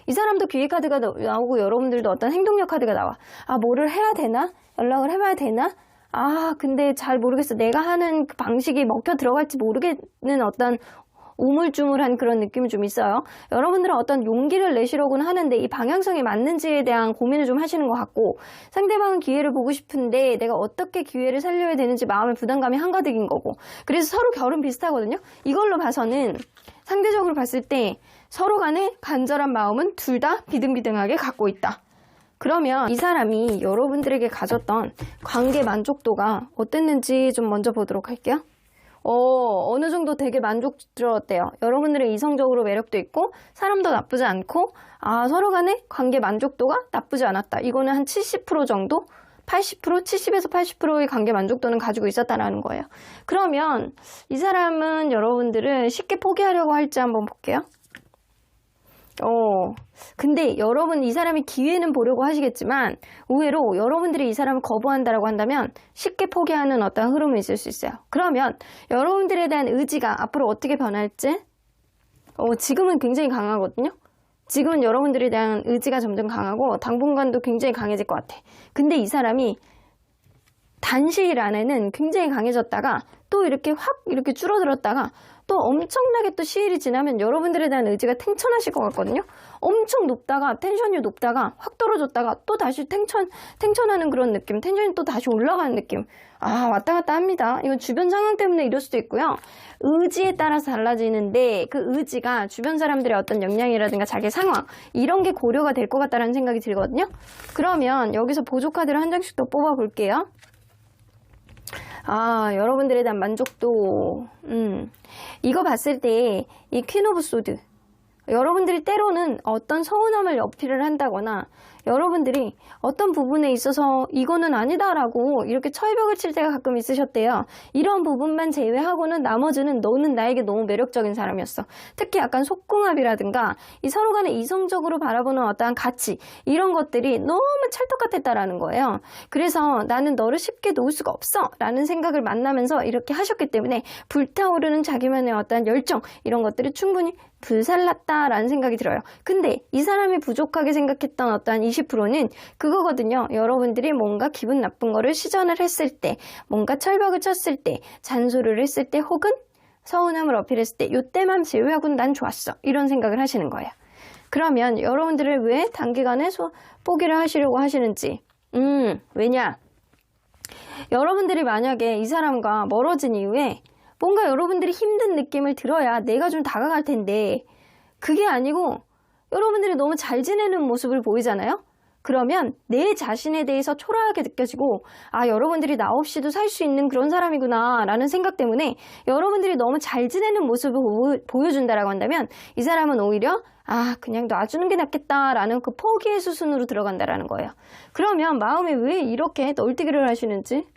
이 사람도 기회 카드가 나오고 여러분들도 어떤 행동력 카드가 나와. 뭐를 해야 되나? 연락을 해봐야 되나? 근데 잘 모르겠어. 내가 하는 그 방식이 먹혀 들어갈지 모르겠는 어떤 우물쭈물한 그런 느낌이 좀 있어요. 여러분들은 어떤 용기를 내시려고는 하는데 이 방향성이 맞는지에 대한 고민을 좀 하시는 것 같고, 상대방은 기회를 보고 싶은데 내가 어떻게 기회를 살려야 되는지 마음의 부담감이 한가득인 거고, 그래서 서로 결은 비슷하거든요. 이걸로 봐서는 상대적으로 봤을 때 서로 간의 간절한 마음은 둘 다 비등비등하게 갖고 있다. 그러면 이 사람이 여러분들에게 가졌던 관계 만족도가 어땠는지 좀 먼저 보도록 할게요. 어느 정도 되게 만족스러웠대요. 여러분들의 이성적으로 매력도 있고 사람도 나쁘지 않고 서로 간의 관계 만족도가 나쁘지 않았다. 이거는 한 70% 정도? 80%? 70에서 80%의 관계 만족도는 가지고 있었다는 거예요. 그러면 이 사람은 여러분들을 쉽게 포기하려고 할지 한번 볼게요. 근데 여러분 이 사람이 기회는 보려고 하시겠지만 의외로 여러분들이 이 사람을 거부한다라고 한다면 쉽게 포기하는 어떤 흐름이 있을 수 있어요. 그러면 여러분들에 대한 의지가 앞으로 어떻게 변할지, 지금은 굉장히 강하거든요. 지금은 여러분들에 대한 의지가 점점 강하고 당분간도 굉장히 강해질 것 같아. 근데 이 사람이 단시일 안에는 굉장히 강해졌다가 또 이렇게 확 이렇게 줄어들었다가 또 엄청나게 또 시일이 지나면 여러분들에 대한 의지가 탱천하실 것 같거든요. 엄청 높다가 텐션이 높다가 확 떨어졌다가 또 다시 탱천하는 그런 느낌, 텐션이 또 다시 올라가는 느낌. 왔다 갔다 합니다. 이건 주변 상황 때문에 이럴 수도 있고요. 의지에 따라서 달라지는데 그 의지가 주변 사람들의 어떤 역량이라든가 자기 상황 이런 게 고려가 될 것 같다는 생각이 들거든요. 그러면 여기서 보조 카드를 한 장씩 더 뽑아 볼게요. 여러분들에 대한 만족도. 이거 봤을 때 이 퀸 오브 소드, 여러분들이 때로는 어떤 서운함을 어필을 한다거나 여러분들이 어떤 부분에 있어서 이거는 아니다라고 이렇게 철벽을 칠 때가 가끔 있으셨대요. 이런 부분만 제외하고는 나머지는 너는 나에게 너무 매력적인 사람이었어. 특히 약간 속궁합이라든가 이 서로 간에 이성적으로 바라보는 어떠한 가치, 이런 것들이 너무 찰떡 같았다라는 거예요. 그래서 나는 너를 쉽게 놓을 수가 없어 라는 생각을 만나면서 이렇게 하셨기 때문에 불타오르는 자기만의 어떠한 열정, 이런 것들이 충분히 불살랐다라는 생각이 들어요. 근데 이 사람이 부족하게 생각했던 어떠한 20%는 그거거든요. 여러분들이 뭔가 기분 나쁜 거를 시전을 했을 때, 뭔가 철벽을 쳤을 때, 잔소리를 했을 때, 혹은 서운함을 어필했을 때, 이때만 제외하고는 난 좋았어, 이런 생각을 하시는 거예요. 그러면 여러분들을 왜 단기간에 포기를 하시려고 하시는지, 왜냐? 여러분들이 만약에 이 사람과 멀어진 이후에 뭔가 여러분들이 힘든 느낌을 들어야 내가 좀 다가갈 텐데, 그게 아니고 여러분들이 너무 잘 지내는 모습을 보이잖아요? 그러면 내 자신에 대해서 초라하게 느껴지고, 여러분들이 나 없이도 살 수 있는 그런 사람이구나 라는 생각 때문에 여러분들이 너무 잘 지내는 모습을 보여준다라고 한다면 이 사람은 오히려 그냥 놔주는 게 낫겠다라는 그 포기의 수순으로 들어간다라는 거예요. 그러면 마음에 왜 이렇게 널뛰기를 하시는지,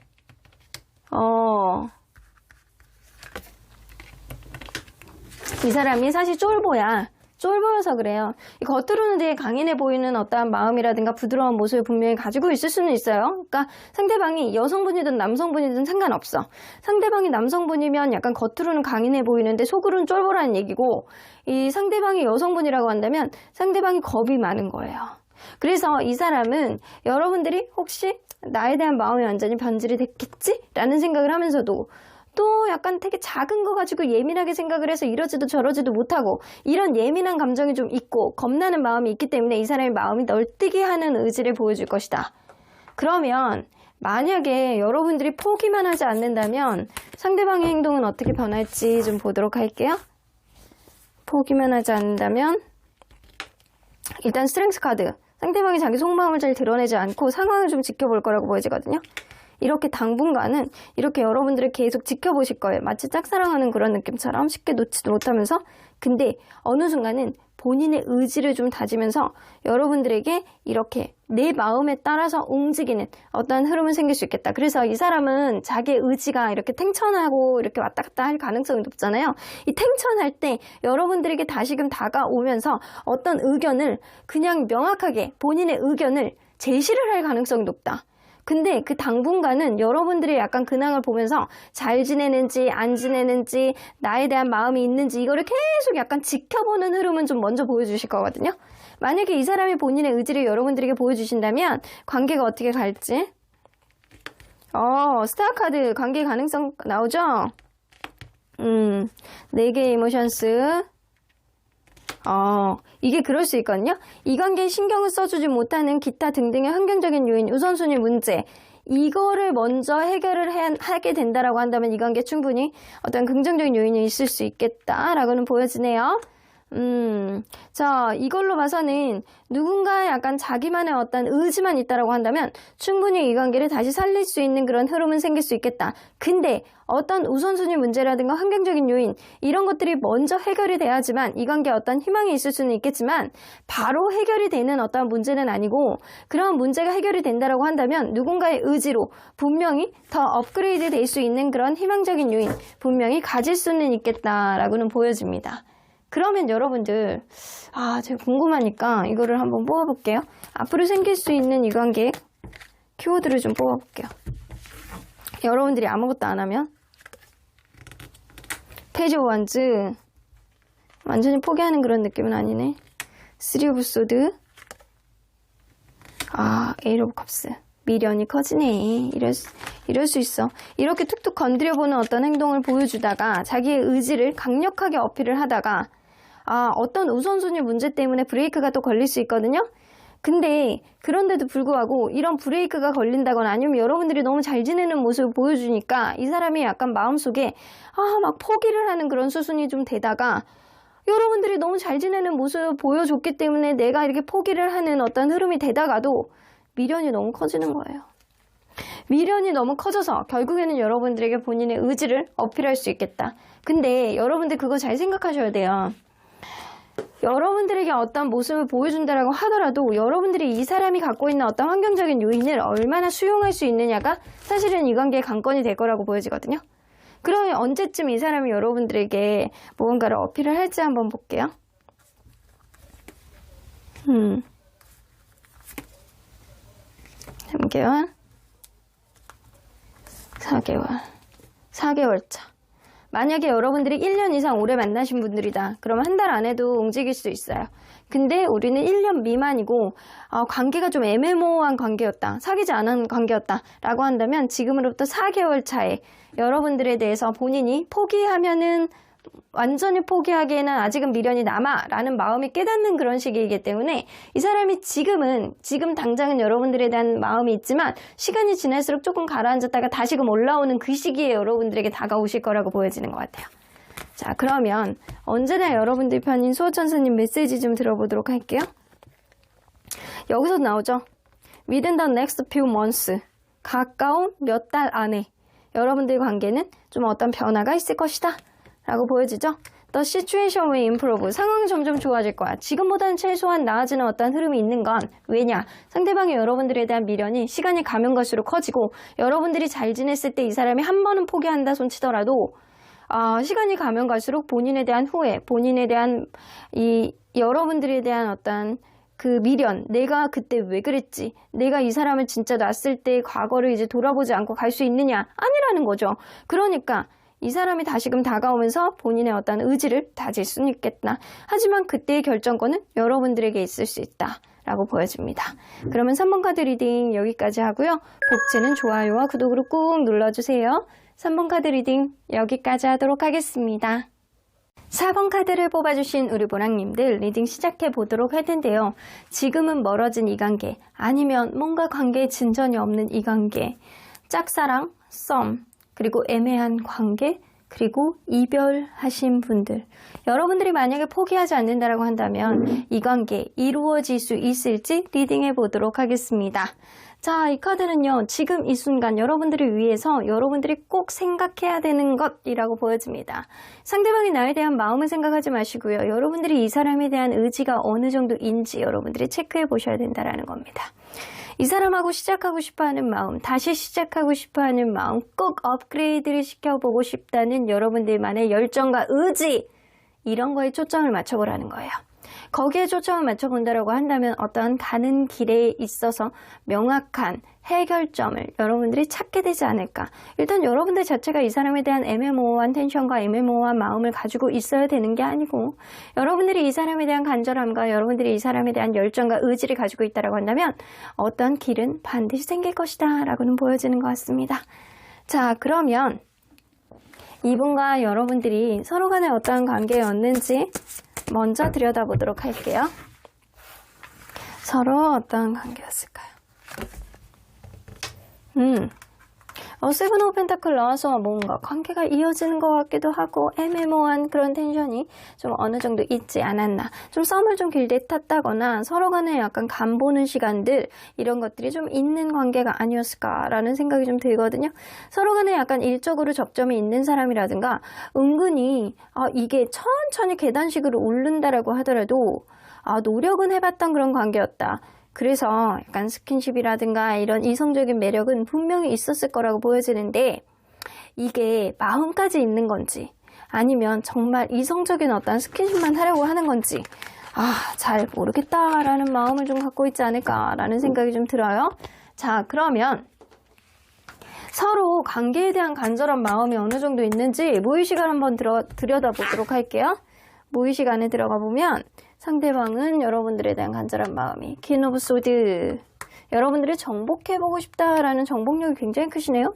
이 사람이 사실 쫄보야. 쫄보여서 그래요. 겉으로는 되게 강인해 보이는 어떠한 마음이라든가 부드러운 모습을 분명히 가지고 있을 수는 있어요. 그러니까 상대방이 여성분이든 남성분이든 상관없어. 상대방이 남성분이면 약간 겉으로는 강인해 보이는데 속으로는 쫄보라는 얘기고, 이 상대방이 여성분이라고 한다면 상대방이 겁이 많은 거예요. 그래서 이 사람은 여러분들이 혹시 나에 대한 마음이 완전히 변질이 됐겠지? 라는 생각을 하면서도 또 약간 되게 작은 거 가지고 예민하게 생각을 해서 이러지도 저러지도 못하고 이런 예민한 감정이 좀 있고 겁나는 마음이 있기 때문에 이 사람의 마음이 널뛰게 하는 의지를 보여줄 것이다. 그러면 만약에 여러분들이 포기만 하지 않는다면 상대방의 행동은 어떻게 변할지 좀 보도록 할게요. 포기만 하지 않는다면 일단 스트렝스 카드. 상대방이 자기 속마음을 잘 드러내지 않고 상황을 좀 지켜볼 거라고 보여지거든요. 이렇게 당분간은 이렇게 여러분들을 계속 지켜보실 거예요. 마치 짝사랑하는 그런 느낌처럼 쉽게 놓지도 못하면서 근데 어느 순간은 본인의 의지를 좀 다지면서 여러분들에게 이렇게 내 마음에 따라서 움직이는 어떤 흐름은 생길 수 있겠다. 그래서 이 사람은 자기의 의지가 이렇게 탱천하고 이렇게 왔다 갔다 할 가능성이 높잖아요. 이 탱천할 때 여러분들에게 다시금 다가오면서 어떤 의견을 그냥 명확하게 본인의 의견을 제시를 할 가능성이 높다. 근데 그 당분간은 여러분들의 약간 근황을 보면서 잘 지내는지 안 지내는지 나에 대한 마음이 있는지 이거를 계속 약간 지켜보는 흐름은 좀 먼저 보여주실 거거든요. 만약에 이 사람이 본인의 의지를 여러분들에게 보여주신다면 관계가 어떻게 갈지 스타 카드 관계 가능성 나오죠? 4개의 이모션스 이게 그럴 수 있거든요. 이 관계에 신경을 써주지 못하는 기타 등등의 환경적인 요인, 우선순위 문제 이거를 먼저 해결을 하게 된다라고 한다면 이 관계에 충분히 어떤 긍정적인 요인이 있을 수 있겠다라고는 보여지네요. 자, 이걸로 봐서는 누군가의 약간 자기만의 어떤 의지만 있다라고 한다면 충분히 이 관계를 다시 살릴 수 있는 그런 흐름은 생길 수 있겠다. 근데 어떤 우선순위 문제라든가 환경적인 요인 이런 것들이 먼저 해결이 돼야지만 이 관계에 어떤 희망이 있을 수는 있겠지만 바로 해결이 되는 어떤 문제는 아니고 그런 문제가 해결이 된다라고 한다면 누군가의 의지로 분명히 더 업그레이드 될 수 있는 그런 희망적인 요인 분명히 가질 수는 있겠다라고는 보여집니다. 그러면 여러분들 제가 궁금하니까 이거를 한번 뽑아볼게요. 앞으로 생길 수 있는 이 관계 키워드를 좀 뽑아볼게요. 여러분들이 아무것도 안 하면 페이지 오브 원즈 완전히 포기하는 그런 느낌은 아니네. 3 오브 소드 에이트 오브 컵스 미련이 커지네. 이럴 수 있어. 이렇게 툭툭 건드려보는 어떤 행동을 보여주다가 자기의 의지를 강력하게 어필을 하다가 어떤 우선순위 문제 때문에 브레이크가 또 걸릴 수 있거든요. 근데 그런데도 불구하고 이런 브레이크가 걸린다거나 아니면 여러분들이 너무 잘 지내는 모습을 보여주니까 이 사람이 약간 마음속에 막 포기를 하는 그런 수순이 좀 되다가 여러분들이 너무 잘 지내는 모습을 보여줬기 때문에 내가 이렇게 포기를 하는 어떤 흐름이 되다가도 미련이 너무 커지는 거예요. 미련이 너무 커져서 결국에는 여러분들에게 본인의 의지를 어필할 수 있겠다. 근데 여러분들 그거 잘 생각하셔야 돼요. 여러분들에게 어떤 모습을 보여준다라고 하더라도 여러분들이 이 사람이 갖고 있는 어떤 환경적인 요인을 얼마나 수용할 수 있느냐가 사실은 이 관계의 관건이 될 거라고 보여지거든요. 그러면 언제쯤 이 사람이 여러분들에게 무언가를 어필을 할지 한번 볼게요. 3개월 4개월 차. 만약에 여러분들이 1년 이상 오래 만나신 분들이다. 그러면 한 달 안에도 움직일 수 있어요. 근데 우리는 1년 미만이고 관계가 좀 애매모호한 관계였다. 사귀지 않은 관계였다. 라고 한다면 지금으로부터 4개월 차에 여러분들에 대해서 본인이 포기하면은 완전히 포기하기에는 아직은 미련이 남아 라는 마음이 깨닫는 그런 시기이기 때문에 이 사람이 지금 당장은 여러분들에 대한 마음이 있지만 시간이 지날수록 조금 가라앉았다가 다시금 올라오는 그 시기에 여러분들에게 다가오실 거라고 보여지는 것 같아요. 자, 그러면 언제나 여러분들 편인 수호천사님 메시지 좀 들어보도록 할게요. 여기서 나오죠. Within the next few months 가까운 몇 달 안에 여러분들 관계는 좀 어떤 변화가 있을 것이다 라고 보여지죠? The situation will improve. 상황이 점점 좋아질 거야. 지금보다는 최소한 나아지는 어떤 흐름이 있는 건 왜냐? 상대방의 여러분들에 대한 미련이 시간이 가면 갈수록 커지고 여러분들이 잘 지냈을 때 이 사람이 한 번은 포기한다 손치더라도 시간이 가면 갈수록 본인에 대한 후회, 본인에 대한 여러분들에 대한 어떤 그 미련, 내가 그때 왜 그랬지? 내가 이 사람을 진짜 놨을 때 과거를 이제 돌아보지 않고 갈 수 있느냐? 아니라는 거죠. 그러니까 이 사람이 다시금 다가오면서 본인의 어떤 의지를 다질 수는 있겠다. 하지만 그때의 결정권은 여러분들에게 있을 수 있다. 라고 보여집니다. 그러면 3번 카드 리딩 여기까지 하고요. 복지는 좋아요와 구독으로 꾹 눌러주세요. 3번 카드 리딩 여기까지 하도록 하겠습니다. 4번 카드를 뽑아주신 우리 보랑님들 리딩 시작해 보도록 할 텐데요. 지금은 멀어진 이 관계, 아니면 뭔가 관계에 진전이 없는 이 관계, 짝사랑, 썸, 그리고 애매한 관계, 그리고 이별하신 분들, 여러분들이 만약에 포기하지 않는다라고 한다면 이 관계 이루어질 수 있을지 리딩해 보도록 하겠습니다. 자, 이 카드는요, 지금 이 순간 여러분들을 위해서 여러분들이 꼭 생각해야 되는 것이라고 보여집니다. 상대방이 나에 대한 마음을 생각하지 마시고요. 여러분들이 이 사람에 대한 의지가 어느 정도인지 여러분들이 체크해 보셔야 된다는 겁니다. 이 사람하고 시작하고 싶어하는 마음, 다시 시작하고 싶어하는 마음, 꼭 업그레이드를 시켜보고 싶다는 여러분들만의 열정과 의지, 이런 거에 초점을 맞춰보라는 거예요. 거기에 초점을 맞춰본다고 한다면 어떠한 가는 길에 있어서 명확한 해결점을 여러분들이 찾게 되지 않을까. 일단 여러분들 자체가 이 사람에 대한 애매모호한 텐션과 애매모호한 마음을 가지고 있어야 되는 게 아니고, 여러분들이 이 사람에 대한 간절함과 여러분들이 이 사람에 대한 열정과 의지를 가지고 있다고 한다면 어떤 길은 반드시 생길 것이다 라고는 보여지는 것 같습니다. 자, 그러면 이분과 여러분들이 서로 간에 어떠한 관계였는지 먼저 들여다보도록 할게요. 서로 어떠한 관계였을까요? 세븐 오브 펜타클 나와서 뭔가 관계가 이어지는 것 같기도 하고 애매모호한 그런 텐션이 좀 어느 정도 있지 않았나. 좀 썸을 좀 길게 탔다거나 서로 간에 약간 간 보는 시간들, 이런 것들이 좀 있는 관계가 아니었을까라는 생각이 좀 들거든요. 서로 간에 약간 일적으로 접점이 있는 사람이라든가 은근히 이게 천천히 계단식으로 오른다라고 하더라도 노력은 해봤던 그런 관계였다. 그래서 약간 스킨십이라든가 이런 이성적인 매력은 분명히 있었을 거라고 보여지는데, 이게 마음까지 있는 건지 아니면 정말 이성적인 어떤 스킨십만 하려고 하는 건지 잘 모르겠다라는 마음을 좀 갖고 있지 않을까라는 생각이 좀 들어요. 자, 그러면 서로 관계에 대한 간절한 마음이 어느 정도 있는지 무의식 한번 들여다보도록 할게요. 무의식 안에 들어가 보면 상대방은 여러분들에 대한 간절한 마음이 퀸 오브 소드, 여러분들을 정복해보고 싶다라는 정복력이 굉장히 크시네요.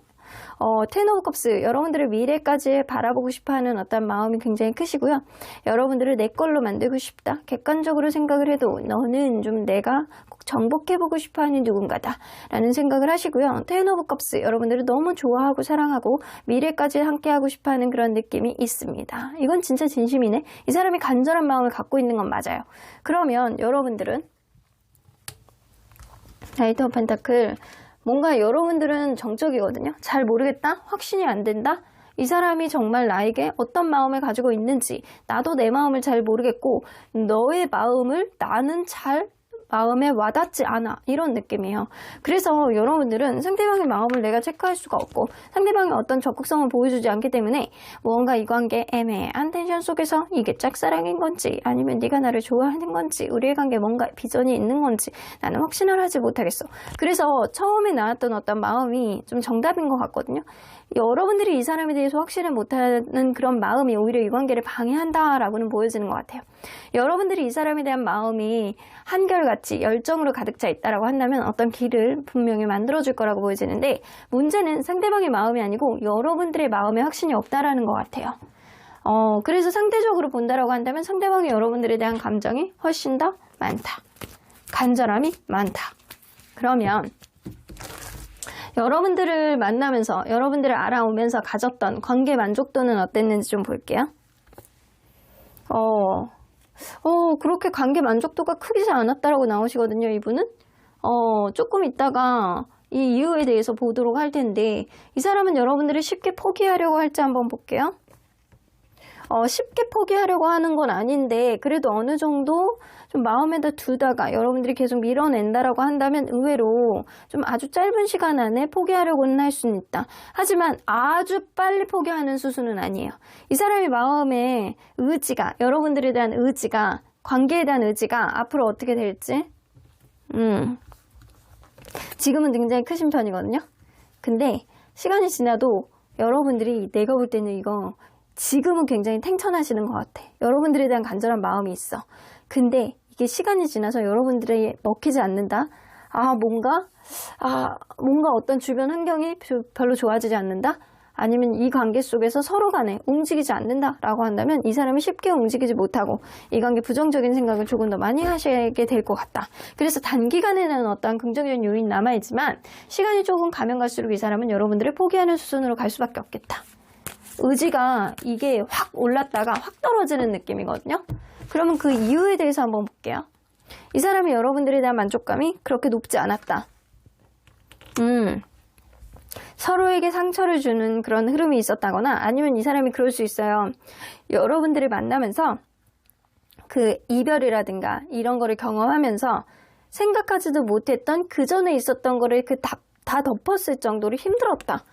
텐 오브 컵스, 여러분들의 미래까지 바라보고 싶어하는 어떤 마음이 굉장히 크시고요. 여러분들을 내 걸로 만들고 싶다, 객관적으로 생각을 해도 너는 좀 내가 꼭 정복해보고 싶어하는 누군가다 라는 생각을 하시고요. 텐 오브 컵스, 여러분들을 너무 좋아하고 사랑하고 미래까지 함께하고 싶어하는 그런 느낌이 있습니다. 이건 진짜 진심이네. 이 사람이 간절한 마음을 갖고 있는 건 맞아요. 그러면 여러분들은 나이트 오브 펜타클, 뭔가 여러분들은 정적이거든요. 잘 모르겠다? 확신이 안 된다? 이 사람이 정말 나에게 어떤 마음을 가지고 있는지 나도 내 마음을 잘 모르겠고 너의 마음을 나는 잘 마음에 와닿지 않아, 이런 느낌이에요. 그래서 여러분들은 상대방의 마음을 내가 체크할 수가 없고 상대방의 어떤 적극성을 보여주지 않기 때문에 뭔가 이 관계 애매한 텐션 속에서 이게 짝사랑인 건지 아니면 네가 나를 좋아하는 건지 우리의 관계 뭔가 비전이 있는 건지 나는 확신을 하지 못하겠어. 그래서 처음에 나왔던 어떤 마음이 좀 정답인 것 같거든요. 여러분들이 이 사람에 대해서 확신을 못하는 그런 마음이 오히려 이 관계를 방해한다라고는 보여지는 것 같아요. 여러분들이 이 사람에 대한 마음이 한결같이 열정으로 가득 차 있다라고 한다면 어떤 길을 분명히 만들어줄 거라고 보여지는데, 문제는 상대방의 마음이 아니고 여러분들의 마음에 확신이 없다라는 것 같아요. 그래서 상대적으로 본다라고 한다면 상대방이 여러분들에 대한 감정이 훨씬 더 많다, 간절함이 많다. 그러면 여러분들을 만나면서 여러분들을 알아오면서 가졌던 관계 만족도는 어땠는지 좀 볼게요. 그렇게 관계 만족도가 크지 않았다라고 나오시거든요, 이분은. 조금 있다가 이 이유에 대해서 보도록 할 텐데, 이 사람은 여러분들이 쉽게 포기하려고 할지 한번 볼게요. 쉽게 포기하려고 하는 건 아닌데 그래도 어느 정도 좀 마음에다 두다가 여러분들이 계속 밀어낸다라고 한다면 의외로 좀 아주 짧은 시간 안에 포기하려고는 할 수는 있다. 하지만 아주 빨리 포기하는 수순은 아니에요. 이 사람의 마음의 의지가, 여러분들에 대한 의지가, 관계에 대한 의지가 앞으로 어떻게 될지 지금은 굉장히 크신 편이거든요. 근데 시간이 지나도 여러분들이, 내가 볼 때는 이거 지금은 굉장히 탱천하시는 것 같아. 여러분들에 대한 간절한 마음이 있어. 근데 이게 시간이 지나서 여러분들이 먹히지 않는다. 뭔가 어떤 주변 환경이 별로 좋아지지 않는다. 아니면 이 관계 속에서 서로 간에 움직이지 않는다라고 한다면 이 사람이 쉽게 움직이지 못하고 이 관계 부정적인 생각을 조금 더 많이 하시게 될 것 같다. 그래서 단기간에는 어떤 긍정적인 요인이 남아있지만 시간이 조금 가면 갈수록 이 사람은 여러분들을 포기하는 수순으로 갈 수밖에 없겠다. 의지가 이게 확 올랐다가 확 떨어지는 느낌이거든요. 그러면 그 이유에 대해서 한번 볼게요. 이 사람이 여러분들에 대한 만족감이 그렇게 높지 않았다. 서로에게 상처를 주는 그런 흐름이 있었다거나 아니면 이 사람이 그럴 수 있어요. 여러분들을 만나면서 그 이별이라든가 이런 거를 경험하면서 생각하지도 못했던 그 전에 있었던 거를 다 덮었을 정도로 힘들었다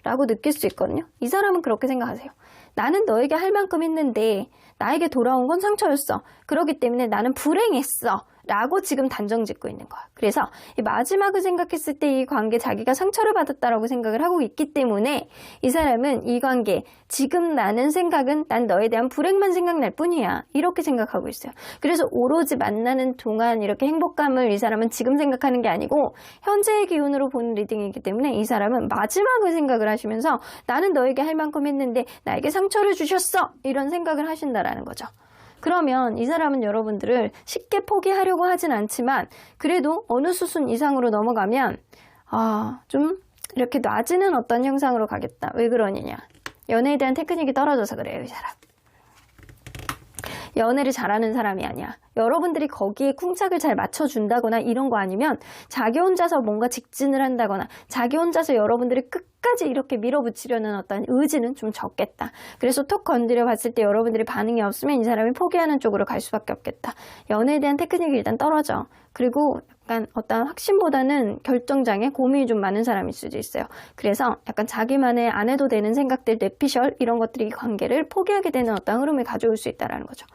라고 느낄 수 있거든요. 이 사람은 그렇게 생각하세요. 나는 너에게 할 만큼 했는데 나에게 돌아온 건 상처였어. 그렇기 때문에 나는 불행했어. 라고 지금 단정 짓고 있는 거야. 그래서 이 마지막을 생각했을 때 이 관계 자기가 상처를 받았다라고 생각을 하고 있기 때문에 이 사람은 이 관계 지금 나는 생각은 난 너에 대한 불행만 생각날 뿐이야. 이렇게 생각하고 있어요. 그래서 오로지 만나는 동안 이렇게 행복감을 이 사람은 지금 생각하는 게 아니고 현재의 기운으로 보는 리딩이기 때문에 이 사람은 마지막을 생각을 하시면서 나는 너에게 할 만큼 했는데 나에게 상처를 주셨어. 이런 생각을 하신다라는 거죠. 그러면 이 사람은 여러분들을 쉽게 포기하려고 하진 않지만 그래도 어느 수순 이상으로 넘어가면 좀 이렇게 놔지는 어떤 형상으로 가겠다. 왜 그러느냐. 연애에 대한 테크닉이 떨어져서 그래요. 이 사람. 연애를 잘하는 사람이 아니야. 여러분들이 거기에 쿵짝을 잘 맞춰준다거나 이런 거 아니면 자기 혼자서 뭔가 직진을 한다거나 자기 혼자서 여러분들이 끝까지 이렇게 밀어붙이려는 어떤 의지는 좀 적겠다. 그래서 톡 건드려 봤을 때 여러분들이 반응이 없으면 이 사람이 포기하는 쪽으로 갈 수밖에 없겠다. 연애에 대한 테크닉이 일단 떨어져. 그리고 약간 어떤 확신보다는 결정장애, 고민이 좀 많은 사람일 수도 있어요. 그래서 약간 자기만의 안 해도 되는 생각들, 뇌피셜 이런 것들이 이 관계를 포기하게 되는 어떤 흐름을 가져올 수 있다는 거죠.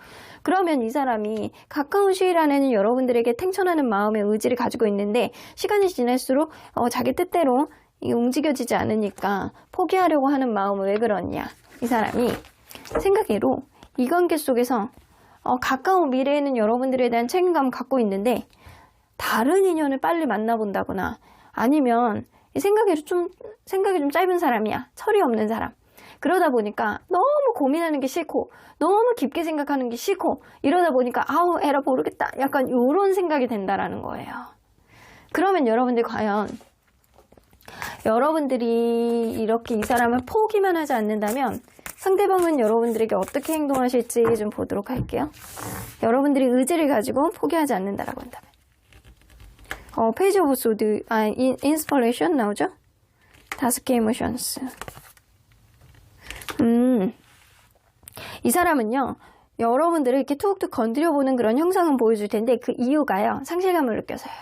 그러면 이 사람이 가까운 시일 안에는 여러분들에게 탱천하는 마음의 의지를 가지고 있는데 시간이 지날수록 자기 뜻대로 움직여지지 않으니까 포기하려고 하는 마음은 왜 그러냐. 이 사람이 생각으로 이 관계 속에서 가까운 미래에는 여러분들에 대한 책임감을 갖고 있는데 다른 인연을 빨리 만나본다거나 아니면 생각이 좀 짧은 사람이야. 철이 없는 사람. 그러다 보니까 너무 고민하는 게 싫고 너무 깊게 생각하는 게 싫고 이러다 보니까 에라 모르겠다. 약간 이런 생각이 된다라는 거예요. 그러면 여러분들 과연 여러분들이 이렇게 이 사람을 포기만 하지 않는다면 상대방은 여러분들에게 어떻게 행동하실지 좀 보도록 할게요. 여러분들이 의지를 가지고 포기하지 않는다라고 한다면 페이지 오브 소드 인스퍼레이션 나오죠? 5개 이모션스. 이 사람은요 여러분들을 이렇게 툭툭 건드려보는 그런 형상은 보여줄 텐데 그 이유가요 상실감을 느껴서요.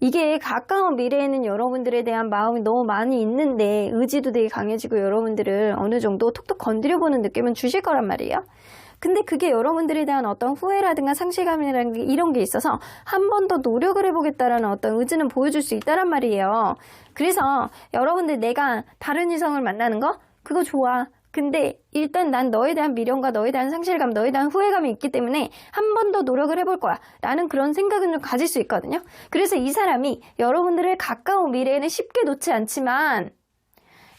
이게 가까운 미래에는 여러분들에 대한 마음이 너무 많이 있는데 의지도 되게 강해지고 여러분들을 어느 정도 툭툭 건드려보는 느낌은 주실 거란 말이에요. 근데 그게 여러분들에 대한 어떤 후회라든가 상실감이라는 게 이런 게 있어서 한 번 더 노력을 해보겠다라는 어떤 의지는 보여줄 수 있다란 말이에요. 그래서 여러분들 내가 다른 이성을 만나는 거 그거 좋아. 근데 일단 난 너에 대한 미련과 너에 대한 상실감, 너에 대한 후회감이 있기 때문에 한 번 더 노력을 해볼 거야 라는 그런 생각은 좀 가질 수 있거든요. 그래서 이 사람이 여러분들을 가까운 미래에는 쉽게 놓지 않지만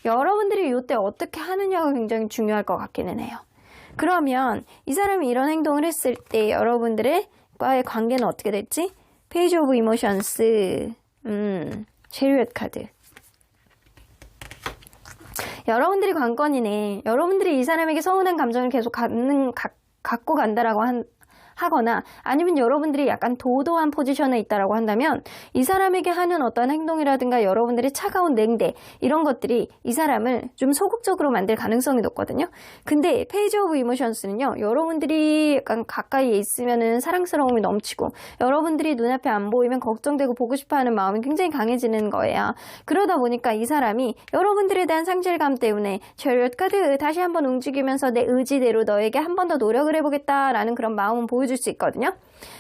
여러분들이 이때 어떻게 하느냐가 굉장히 중요할 것 같기는 해요. 그러면 이 사람이 이런 행동을 했을 때 여러분들과의 관계는 어떻게 될지? 페이지 오브 이모션스 체리엇 카드. 여러분들이 관건이네. 여러분들이 이 사람에게 서운한 감정을 계속 갖고 간다라고 하거나 아니면 여러분들이 약간 도도한 포지션에 있다라고 한다면 이 사람에게 하는 어떤 행동이라든가 여러분들의 차가운 냉대 이런 것들이 이 사람을 좀 소극적으로 만들 가능성이 높거든요. 근데 페이지 오브 이모션스는요. 여러분들이 약간 가까이에 있으면은 사랑스러움이 넘치고 여러분들이 눈앞에 안 보이면 걱정되고 보고 싶어하는 마음이 굉장히 강해지는 거예요. 그러다 보니까 이 사람이 여러분들에 대한 상실감 때문에 체리엇 카드 다시 한번 움직이면서 내 의지대로 너에게 한 번 더 노력을 해보겠다라는 그런 마음은 보여줄 수 있거든요.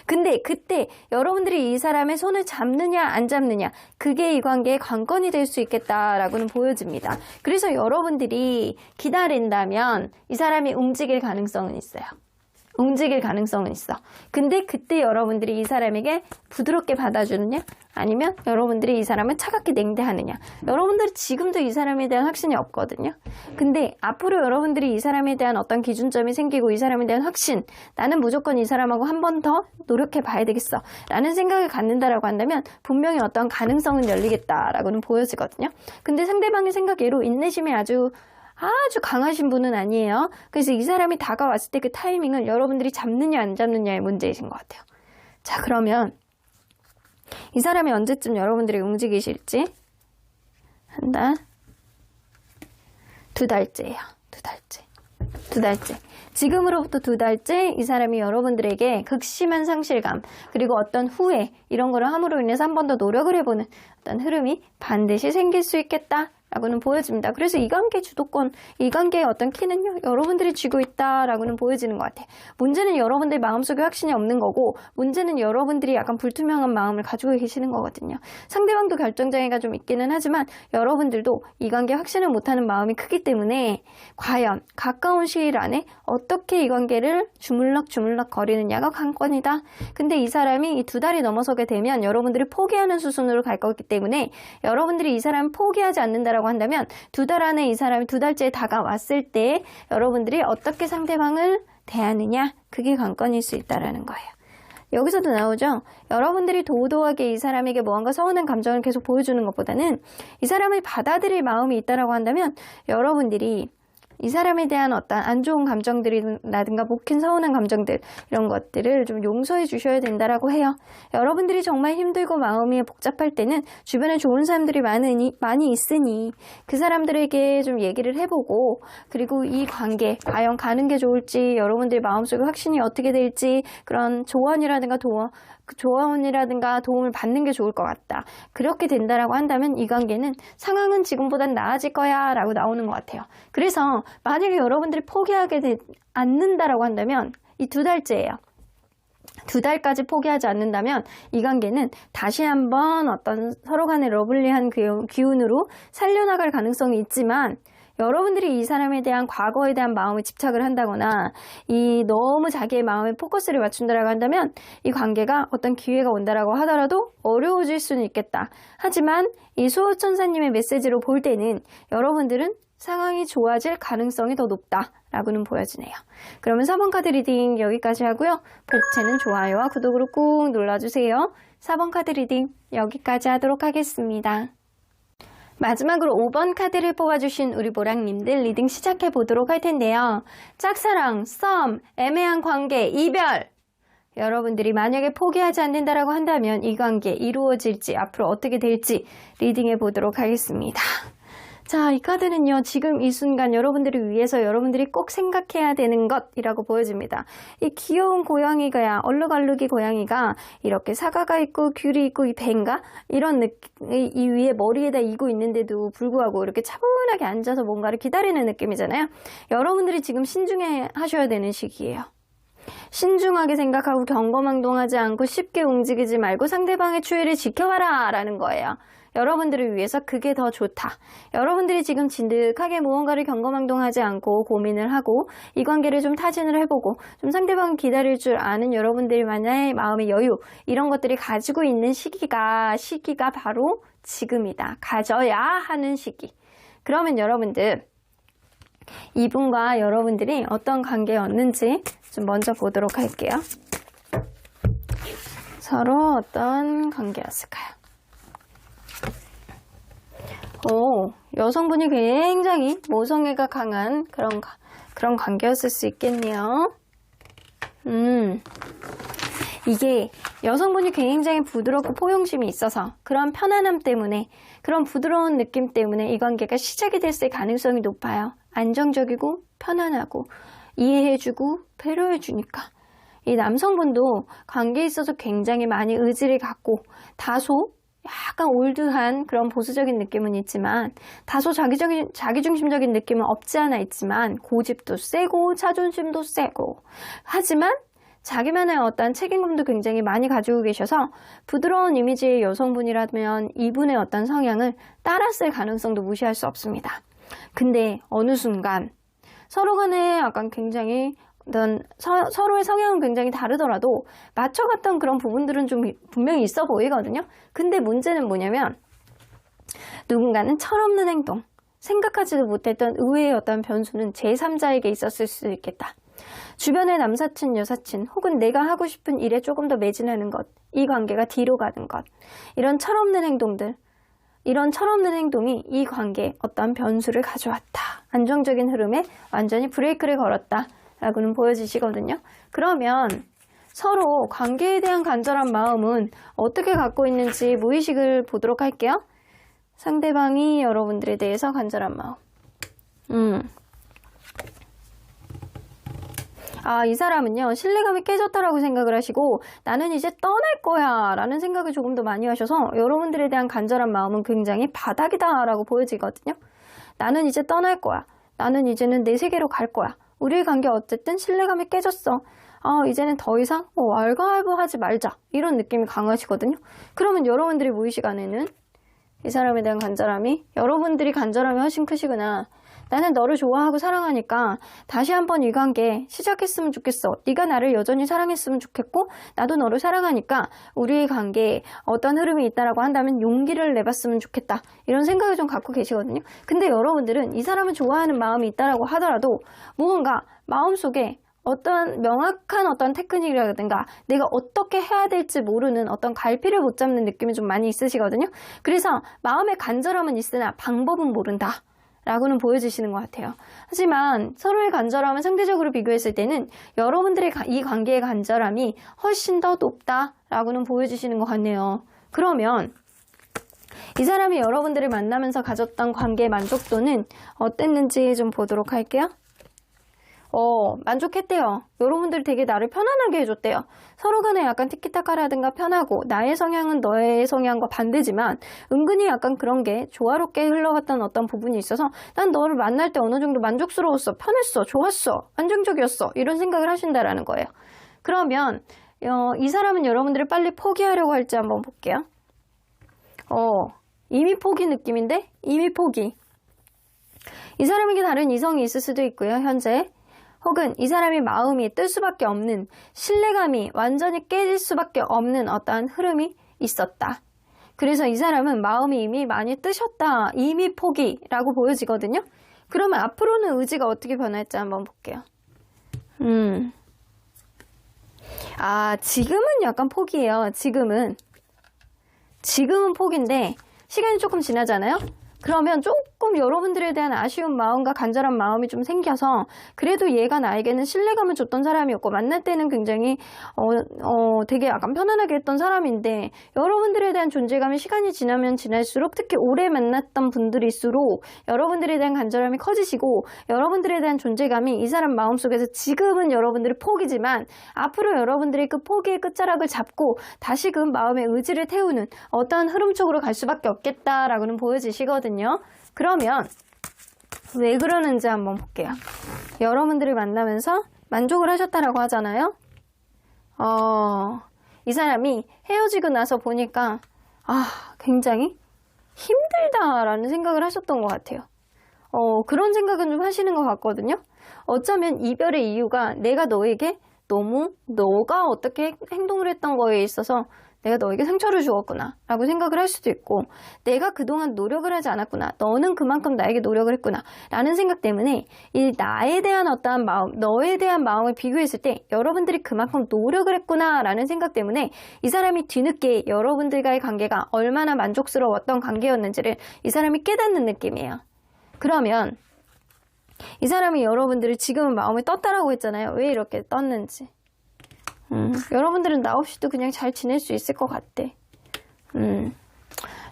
근데 그때 여러분들이 이 사람의 손을 잡느냐 안 잡느냐 그게 이 관계의 관건이 될 수 있겠다라고는 보여집니다. 그래서 여러분들이 기다린다면 이 사람이 움직일 가능성은 있어요. 움직일 가능성은 있어. 근데 그때 여러분들이 이 사람에게 부드럽게 받아주느냐? 아니면 여러분들이 이 사람을 차갑게 냉대하느냐? 여러분들이 지금도 이 사람에 대한 확신이 없거든요. 근데 앞으로 여러분들이 이 사람에 대한 어떤 기준점이 생기고 이 사람에 대한 확신, 나는 무조건 이 사람하고 한 번 더 노력해 봐야 되겠어 라는 생각을 갖는다라고 한다면 분명히 어떤 가능성은 열리겠다라고는 보여지거든요. 근데 상대방의 생각외로 인내심이 아주 강하신 분은 아니에요. 그래서 이 사람이 다가왔을 때 그 타이밍을 여러분들이 잡느냐 안 잡느냐의 문제이신 것 같아요. 자, 그러면 이 사람이 언제쯤 여러분들이 움직이실지 한 달, 2달째예요. 2달째. 지금으로부터 2달째 이 사람이 여러분들에게 극심한 상실감 그리고 어떤 후회 이런 거를 함으로 인해서 한 번 더 노력을 해보는 어떤 흐름이 반드시 생길 수 있겠다 라고는 보여집니다. 그래서 이 관계 주도권, 이 관계의 어떤 키는요, 여러분들이 쥐고 있다라고는 보여지는 것 같아요. 문제는 여러분들 마음속에 확신이 없는 거고, 문제는 여러분들이 약간 불투명한 마음을 가지고 계시는 거거든요. 상대방도 결정장애가 좀 있기는 하지만, 여러분들도 이 관계에 확신을 못하는 마음이 크기 때문에, 과연 가까운 시일 안에 어떻게 이 관계를 주물럭 거리느냐가 관건이다. 근데 이 사람이 이 2달이 넘어서게 되면 여러분들이 포기하는 수순으로 갈 거기 때문에, 여러분들이 이 사람을 포기하지 않는다라고 한다면 2달 안에 이 사람이 2달째에 다가왔을 때 여러분들이 어떻게 상대방을 대하느냐, 그게 관건일 수 있다라는 거예요. 여기서도 나오죠. 여러분들이 도도하게 이 사람에게 무언가 서운한 감정을 계속 보여주는 것보다는 이 사람을 받아들일 마음이 있다라고 한다면 여러분들이 이 사람에 대한 어떤 안 좋은 감정들이라든가 먹힌 서운한 감정들 이런 것들을 좀 용서해 주셔야 된다라고 해요. 여러분들이 정말 힘들고 마음이 복잡할 때는 주변에 좋은 사람들이 많이 있으니 그 사람들에게 좀 얘기를 해보고 그리고 이 관계 과연 가는 게 좋을지 여러분들 마음속에 확신이 어떻게 될지 그런 조언이라든가 도움을 받는 게 좋을 것 같다. 그렇게 된다라고 한다면 이 관계는 상황은 지금보단 나아질 거야 라고 나오는 것 같아요. 그래서 만약에 여러분들이 포기하게 않는다라고 한다면 이 2달째예요. 2달까지 포기하지 않는다면 이 관계는 다시 한번 어떤 서로 간의 러블리한 기운으로 살려나갈 가능성이 있지만 여러분들이 이 사람에 대한 과거에 대한 마음에 집착을 한다거나 너무 자기의 마음에 포커스를 맞춘다라고 한다면 이 관계가 어떤 기회가 온다라고 하더라도 어려워질 수는 있겠다. 하지만 이 수호천사님의 메시지로 볼 때는 여러분들은 상황이 좋아질 가능성이 더 높다라고는 보여지네요. 그러면 4번 카드 리딩 여기까지 하고요. 복채는 좋아요와 구독으로 꾹 눌러주세요. 4번 카드 리딩 여기까지 하도록 하겠습니다. 마지막으로 5번 카드를 뽑아주신 우리 보랑님들 리딩 시작해 보도록 할 텐데요. 짝사랑, 썸, 애매한 관계, 이별. 여러분들이 만약에 포기하지 않는다라고 한다면 이 관계 이루어질지 앞으로 어떻게 될지 리딩해 보도록 하겠습니다. 자, 이 카드는요, 지금 이 순간 여러분들을 위해서 여러분들이 꼭 생각해야 되는 것이라고 보여집니다. 이 귀여운 고양이가, 얼룩얼룩이 고양이가 이렇게 사과가 있고 귤이 있고 이 배인가? 이런 이 위에 머리에다 이고 있는데도 불구하고 이렇게 차분하게 앉아서 뭔가를 기다리는 느낌이잖아요. 여러분들이 지금 신중해 하셔야 되는 시기예요. 신중하게 생각하고 경거망동하지 않고 쉽게 움직이지 말고 상대방의 추이를 지켜봐라 라는 거예요. 여러분들을 위해서 그게 더 좋다. 여러분들이 지금 진득하게 무언가를 경거망동하지 않고 고민을 하고 이 관계를 좀 타진을 해보고 좀 상대방을 기다릴 줄 아는 여러분들만의 마음의 여유 이런 것들이 가지고 있는 시기가 바로 지금이다. 가져야 하는 시기. 그러면 여러분들 이분과 여러분들이 어떤 관계였는지 좀 먼저 보도록 할게요. 서로 어떤 관계였을까요? 여성분이 굉장히 모성애가 강한 그런 관계였을 수 있겠네요. 이게 여성분이 굉장히 부드럽고 포용심이 있어서 그런 편안함 때문에 그런 부드러운 느낌 때문에 이 관계가 시작이 됐을 가능성이 높아요. 안정적이고 편안하고 이해해주고 배려해주니까. 이 남성분도 관계에 있어서 굉장히 많이 의지를 갖고 다소 약간 올드한 그런 보수적인 느낌은 있지만 다소 자기중심적인 느낌은 없지 않아 있지만 고집도 세고 자존심도 세고 하지만 자기만의 어떤 책임감도 굉장히 많이 가지고 계셔서 부드러운 이미지의 여성분이라면 이분의 어떤 성향을 따랐을 가능성도 무시할 수 없습니다. 근데 어느 순간 서로 간에 약간 굉장히 서로의 성향은 굉장히 다르더라도 맞춰갔던 그런 부분들은 좀 분명히 있어 보이거든요. 근데 문제는 뭐냐면 누군가는 철없는 행동, 생각하지도 못했던 의외의 어떤 변수는 제3자에게 있었을 수 있겠다. 주변의 남사친, 여사친 혹은 내가 하고 싶은 일에 조금 더 매진하는 것, 이 관계가 뒤로 가는 것, 이런 철없는 행동들, 이런 철없는 행동이 이 관계에 어떤 변수를 가져왔다. 안정적인 흐름에 완전히 브레이크를 걸었다 라고는 보여지시거든요. 그러면 서로 관계에 대한 간절한 마음은 어떻게 갖고 있는지 무의식을 보도록 할게요. 상대방이 여러분들에 대해서 간절한 마음. 이 사람은요, 신뢰감이 깨졌다라고 생각을 하시고, 나는 이제 떠날 거야 라는 생각을 조금 더 많이 하셔서 여러분들에 대한 간절한 마음은 굉장히 바닥이다 라고 보여지거든요. 나는 이제 떠날 거야. 나는 이제는 내 세계로 갈 거야. 우리의 관계 어쨌든 신뢰감이 깨졌어. 이제는 더 이상 왈가왈부하지 말자. 이런 느낌이 강하시거든요. 그러면 여러분들이 무의식 안에는 이 사람에 대한 간절함이, 여러분들이 간절함이 훨씬 크시구나. 나는 너를 좋아하고 사랑하니까 다시 한번 이 관계 시작했으면 좋겠어. 네가 나를 여전히 사랑했으면 좋겠고 나도 너를 사랑하니까 우리의 관계에 어떤 흐름이 있다라고 한다면 용기를 내봤으면 좋겠다. 이런 생각을 좀 갖고 계시거든요. 근데 여러분들은 이 사람을 좋아하는 마음이 있다라고 하더라도 무언가 마음속에 어떤 명확한 어떤 테크닉이라든가 내가 어떻게 해야 될지 모르는 어떤 갈피를 못 잡는 느낌이 좀 많이 있으시거든요. 그래서 마음의 간절함은 있으나 방법은 모른다 라고는 보여주시는 것 같아요. 하지만 서로의 간절함을 상대적으로 비교했을 때는 여러분들의 이 관계의 간절함이 훨씬 더 높다라고는 보여주시는 것 같네요. 그러면 이 사람이 여러분들을 만나면서 가졌던 관계의 만족도는 어땠는지 좀 보도록 할게요. 만족했대요. 여러분들 되게 나를 편안하게 해줬대요. 서로 간에 약간 티키타카라든가 편하고 나의 성향은 너의 성향과 반대지만 은근히 약간 그런 게 조화롭게 흘러갔던 어떤 부분이 있어서 난 너를 만날 때 어느 정도 만족스러웠어, 편했어, 좋았어, 안정적이었어 이런 생각을 하신다라는 거예요. 그러면 이 사람은 여러분들을 빨리 포기하려고 할지 한번 볼게요. 이미 포기 느낌인데? 이미 포기. 이 사람에게 다른 이성이 있을 수도 있고요, 현재. 혹은 이 사람의 마음이 뜰 수밖에 없는, 신뢰감이 완전히 깨질 수밖에 없는 어떠한 흐름이 있었다. 그래서 이 사람은 마음이 이미 많이 뜨셨다, 이미 포기라고 보여지거든요. 그러면 앞으로는 의지가 어떻게 변할지 한번 볼게요. 지금은 약간 포기예요. 지금은 포기인데 시간이 조금 지나잖아요. 그러면 조금 여러분들에 대한 아쉬운 마음과 간절한 마음이 좀 생겨서 그래도 얘가 나에게는 신뢰감을 줬던 사람이었고 만날 때는 굉장히 되게 약간 편안하게 했던 사람인데 여러분들에 대한 존재감이 시간이 지나면 지날수록 특히 오래 만났던 분들일수록 여러분들에 대한 간절함이 커지시고 여러분들에 대한 존재감이 이 사람 마음속에서 지금은 여러분들의 포기지만 앞으로 여러분들이 그 포기의 끝자락을 잡고 다시금 마음의 의지를 태우는 어떠한 흐름 쪽으로 갈 수밖에 없겠다라고는 보여지시거든요. 그러면 왜 그러는지 한번 볼게요. 여러분들을 만나면서 만족을 하셨다라고 하잖아요. 이 사람이 헤어지고 나서 보니까 굉장히 힘들다라는 생각을 하셨던 것 같아요. 그런 생각은 좀 하시는 것 같거든요. 어쩌면 이별의 이유가 내가 너에게 너무 너가 어떻게 행동을 했던 거에 있어서 내가 너에게 상처를 주었구나 라고 생각을 할 수도 있고 내가 그동안 노력을 하지 않았구나 너는 그만큼 나에게 노력을 했구나 라는 생각 때문에 이 나에 대한 어떠한 마음 너에 대한 마음을 비교했을 때 여러분들이 그만큼 노력을 했구나 라는 생각 때문에 이 사람이 뒤늦게 여러분들과의 관계가 얼마나 만족스러웠던 관계였는지를 이 사람이 깨닫는 느낌이에요. 그러면 이 사람이 여러분들을 지금은 마음이 떴다라고 했잖아요. 왜 이렇게 떴는지. 여러분들은 나 없이도 그냥 잘 지낼 수 있을 것 같대.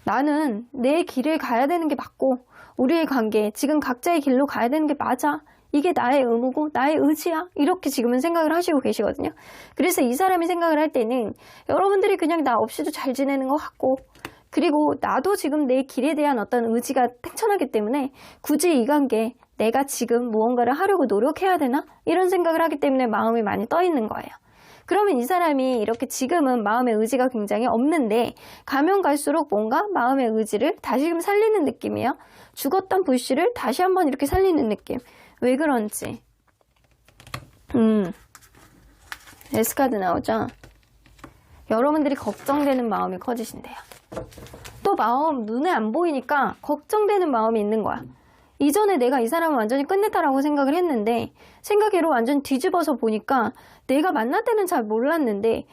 나는 내 길을 가야 되는 게 맞고 우리의 관계 지금 각자의 길로 가야 되는 게 맞아. 이게 나의 의무고 나의 의지야. 이렇게 지금은 생각을 하시고 계시거든요. 그래서 이 사람이 생각을 할 때는 여러분들이 그냥 나 없이도 잘 지내는 것 같고 그리고 나도 지금 내 길에 대한 어떤 의지가 탱천하기 때문에 굳이 이 관계 내가 지금 무언가를 하려고 노력해야 되나? 이런 생각을 하기 때문에 마음이 많이 떠 있는 거예요. 그러면 이 사람이 이렇게 지금은 마음의 의지가 굉장히 없는데 가면 갈수록 뭔가 마음의 의지를 다시금 살리는 느낌이에요. 죽었던 불씨를 다시 한번 이렇게 살리는 느낌. 왜 그런지. S카드 나오죠? 여러분들이 걱정되는 마음이 커지신대요. 또 마음 눈에 안 보이니까 걱정되는 마음이 있는 거야. 이전에 내가 이 사람을 완전히 끝냈다라고 생각을 했는데 생각으로 완전 뒤집어서 보니까 내가 만날 때는 잘 몰랐는데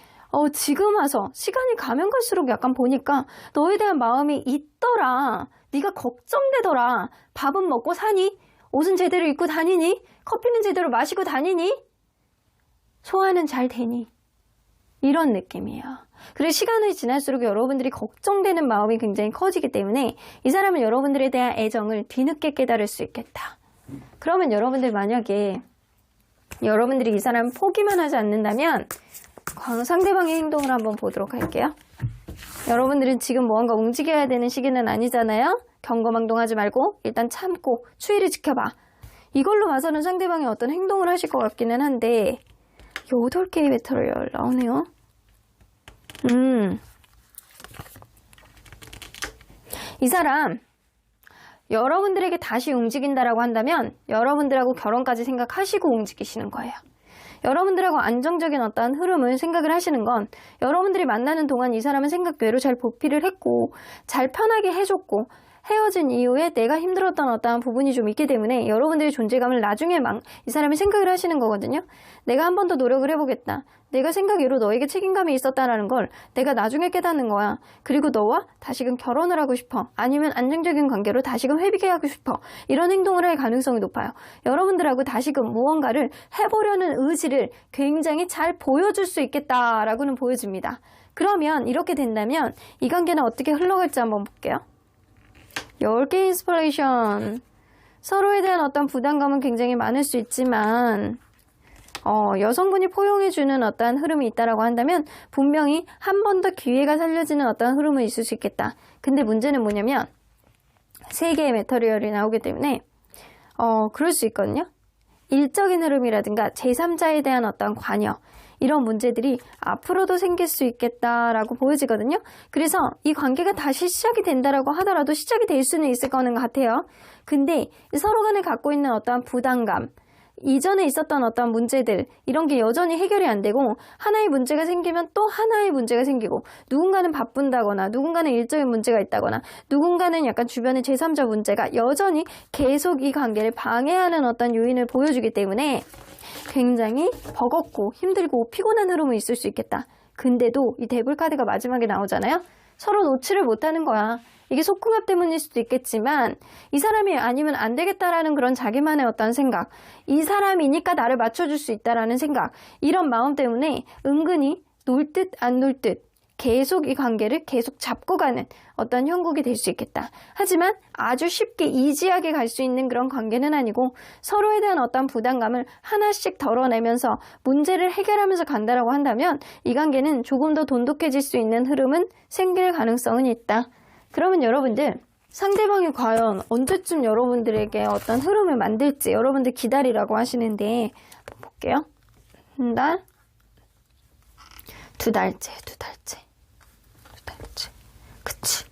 지금 와서 시간이 가면 갈수록 약간 보니까 너에 대한 마음이 있더라. 네가 걱정되더라. 밥은 먹고 사니? 옷은 제대로 입고 다니니? 커피는 제대로 마시고 다니니? 소화는 잘 되니? 이런 느낌이에요. 그리고 시간이 지날수록 여러분들이 걱정되는 마음이 굉장히 커지기 때문에 이 사람은 여러분들에 대한 애정을 뒤늦게 깨달을 수 있겠다. 그러면 여러분들 만약에 여러분들이 이 사람을 포기만 하지 않는다면 상대방의 행동을 한번 보도록 할게요. 여러분들은 지금 무언가 움직여야 되는 시기는 아니잖아요. 경거망동하지 말고 일단 참고 추이를 지켜봐. 이걸로 봐서는 상대방이 어떤 행동을 하실 것 같기는 한데 8개의 배터리가 나오네요. 이 사람 여러분들에게 다시 움직인다라고 한다면 여러분들하고 결혼까지 생각하시고 움직이시는 거예요. 여러분들하고 안정적인 어떠한 흐름을 생각을 하시는 건 여러분들이 만나는 동안 이 사람은 생각외로 잘 보필을 했고 잘 편하게 해줬고 헤어진 이후에 내가 힘들었던 어떠한 부분이 좀 있기 때문에 여러분들의 존재감을 나중에 이 사람이 생각을 하시는 거거든요. 내가 한 번 더 노력을 해보겠다. 내가 생각외로 너에게 책임감이 있었다라는 걸 내가 나중에 깨닫는 거야. 그리고 너와 다시금 결혼을 하고 싶어. 아니면 안정적인 관계로 다시금 회복하고 싶어. 이런 행동을 할 가능성이 높아요. 여러분들하고 다시금 무언가를 해보려는 의지를 굉장히 잘 보여줄 수 있겠다라고는 보여집니다. 그러면 이렇게 된다면 이 관계는 어떻게 흘러갈지 한번 볼게요. 10개 인스피레이션. 서로에 대한 어떤 부담감은 굉장히 많을 수 있지만 여성분이 포용해주는 어떤 흐름이 있다라고 한다면 분명히 한 번 더 기회가 살려지는 어떤 흐름은 있을 수 있겠다. 근데 문제는 뭐냐면 3개의 메터리얼이 나오기 때문에 그럴 수 있거든요. 일적인 흐름이라든가 제3자에 대한 어떤 관여 이런 문제들이 앞으로도 생길 수 있겠다라고 보여지거든요. 그래서 이 관계가 다시 시작이 된다라고 하더라도 시작이 될 수는 있을 거는 같아요. 근데 서로 간에 갖고 있는 어떠한 부담감, 이전에 있었던 어떤 문제들 이런 게 여전히 해결이 안 되고 하나의 문제가 생기면 또 하나의 문제가 생기고 누군가는 바쁜다거나 누군가는 일적인 문제가 있다거나 누군가는 약간 주변의 제3자 문제가 여전히 계속 이 관계를 방해하는 어떤 요인을 보여주기 때문에 굉장히 버겁고 힘들고 피곤한 흐름이 있을 수 있겠다. 근데도 이 데블 카드가 마지막에 나오잖아요. 서로 놓지를 못하는 거야. 이게 속궁합 때문일 수도 있겠지만 이 사람이 아니면 안 되겠다라는 그런 자기만의 어떤 생각, 이 사람이니까 나를 맞춰줄 수 있다라는 생각, 이런 마음 때문에 은근히 놀 듯 안 놀 듯 계속 이 관계를 계속 잡고 가는 어떤 형국이 될 수 있겠다. 하지만 아주 쉽게 이지하게 갈 수 있는 그런 관계는 아니고 서로에 대한 어떤 부담감을 하나씩 덜어내면서 문제를 해결하면서 간다라고 한다면 이 관계는 조금 더 돈독해질 수 있는 흐름은 생길 가능성은 있다. 그러면 여러분들 상대방이 과연 언제쯤 여러분들에게 어떤 흐름을 만들지 여러분들 기다리라고 하시는데 볼게요. 한 달, 2달째. 그치.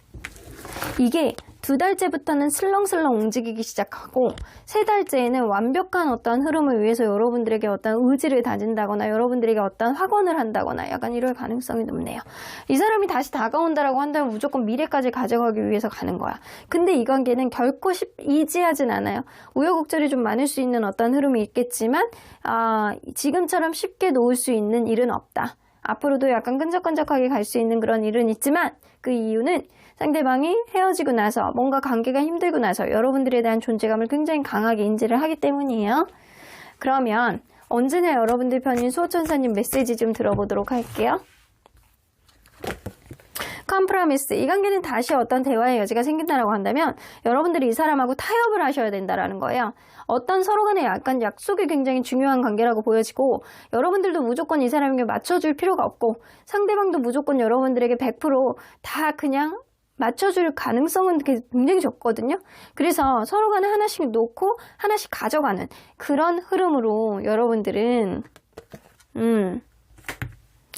이게 2달째부터는 슬렁슬렁 움직이기 시작하고 3달째에는 완벽한 어떤 흐름을 위해서 여러분들에게 어떤 의지를 다진다거나 여러분들에게 어떤 확언을 한다거나 약간 이럴 가능성이 높네요. 이 사람이 다시 다가온다라고 한다면 무조건 미래까지 가져가기 위해서 가는 거야. 근데 이 관계는 결코 이지하진 않아요. 우여곡절이 좀 많을 수 있는 어떤 흐름이 있겠지만 지금처럼 쉽게 놓을 수 있는 일은 없다. 앞으로도 약간 끈적끈적하게 갈 수 있는 그런 일은 있지만 그 이유는 상대방이 헤어지고 나서 뭔가 관계가 힘들고 나서 여러분들에 대한 존재감을 굉장히 강하게 인지를 하기 때문이에요. 그러면 언제나 여러분들 편인 수호천사님 메시지 좀 들어보도록 할게요. 컴프라미스. 이 관계는 다시 어떤 대화의 여지가 생긴다라고 한다면 여러분들이 이 사람하고 타협을 하셔야 된다라는 거예요. 어떤 서로 간의 약간 약속이 굉장히 중요한 관계라고 보여지고 여러분들도 무조건 이 사람에게 맞춰줄 필요가 없고 상대방도 무조건 여러분들에게 100%다 그냥 맞춰줄 가능성은 굉장히 적거든요. 그래서 서로 간에 하나씩 놓고 하나씩 가져가는 그런 흐름으로 여러분들은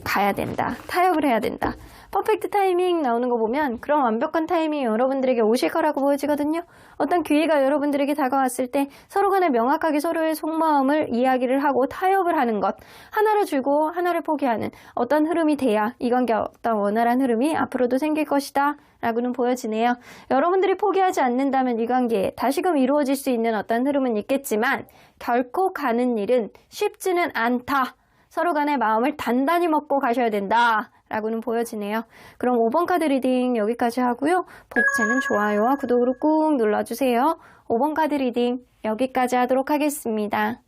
가야 된다. 타협을 해야 된다. 퍼펙트 타이밍 나오는 거 보면 그런 완벽한 타이밍이 여러분들에게 오실 거라고 보여지거든요. 어떤 기회가 여러분들에게 다가왔을 때 서로 간에 명확하게 서로의 속마음을 이야기를 하고 타협을 하는 것. 하나를 주고 하나를 포기하는 어떤 흐름이 돼야 이 관계 어떤 원활한 흐름이 앞으로도 생길 것이다 라고는 보여지네요. 여러분들이 포기하지 않는다면 이 관계에 다시금 이루어질 수 있는 어떤 흐름은 있겠지만 결코 가는 일은 쉽지는 않다. 서로 간의 마음을 단단히 먹고 가셔야 된다 라고는 보여지네요. 그럼 5번 카드 리딩 여기까지 하고요. 복채는 좋아요와 구독으로 꾹 눌러주세요. 5번 카드 리딩 여기까지 하도록 하겠습니다.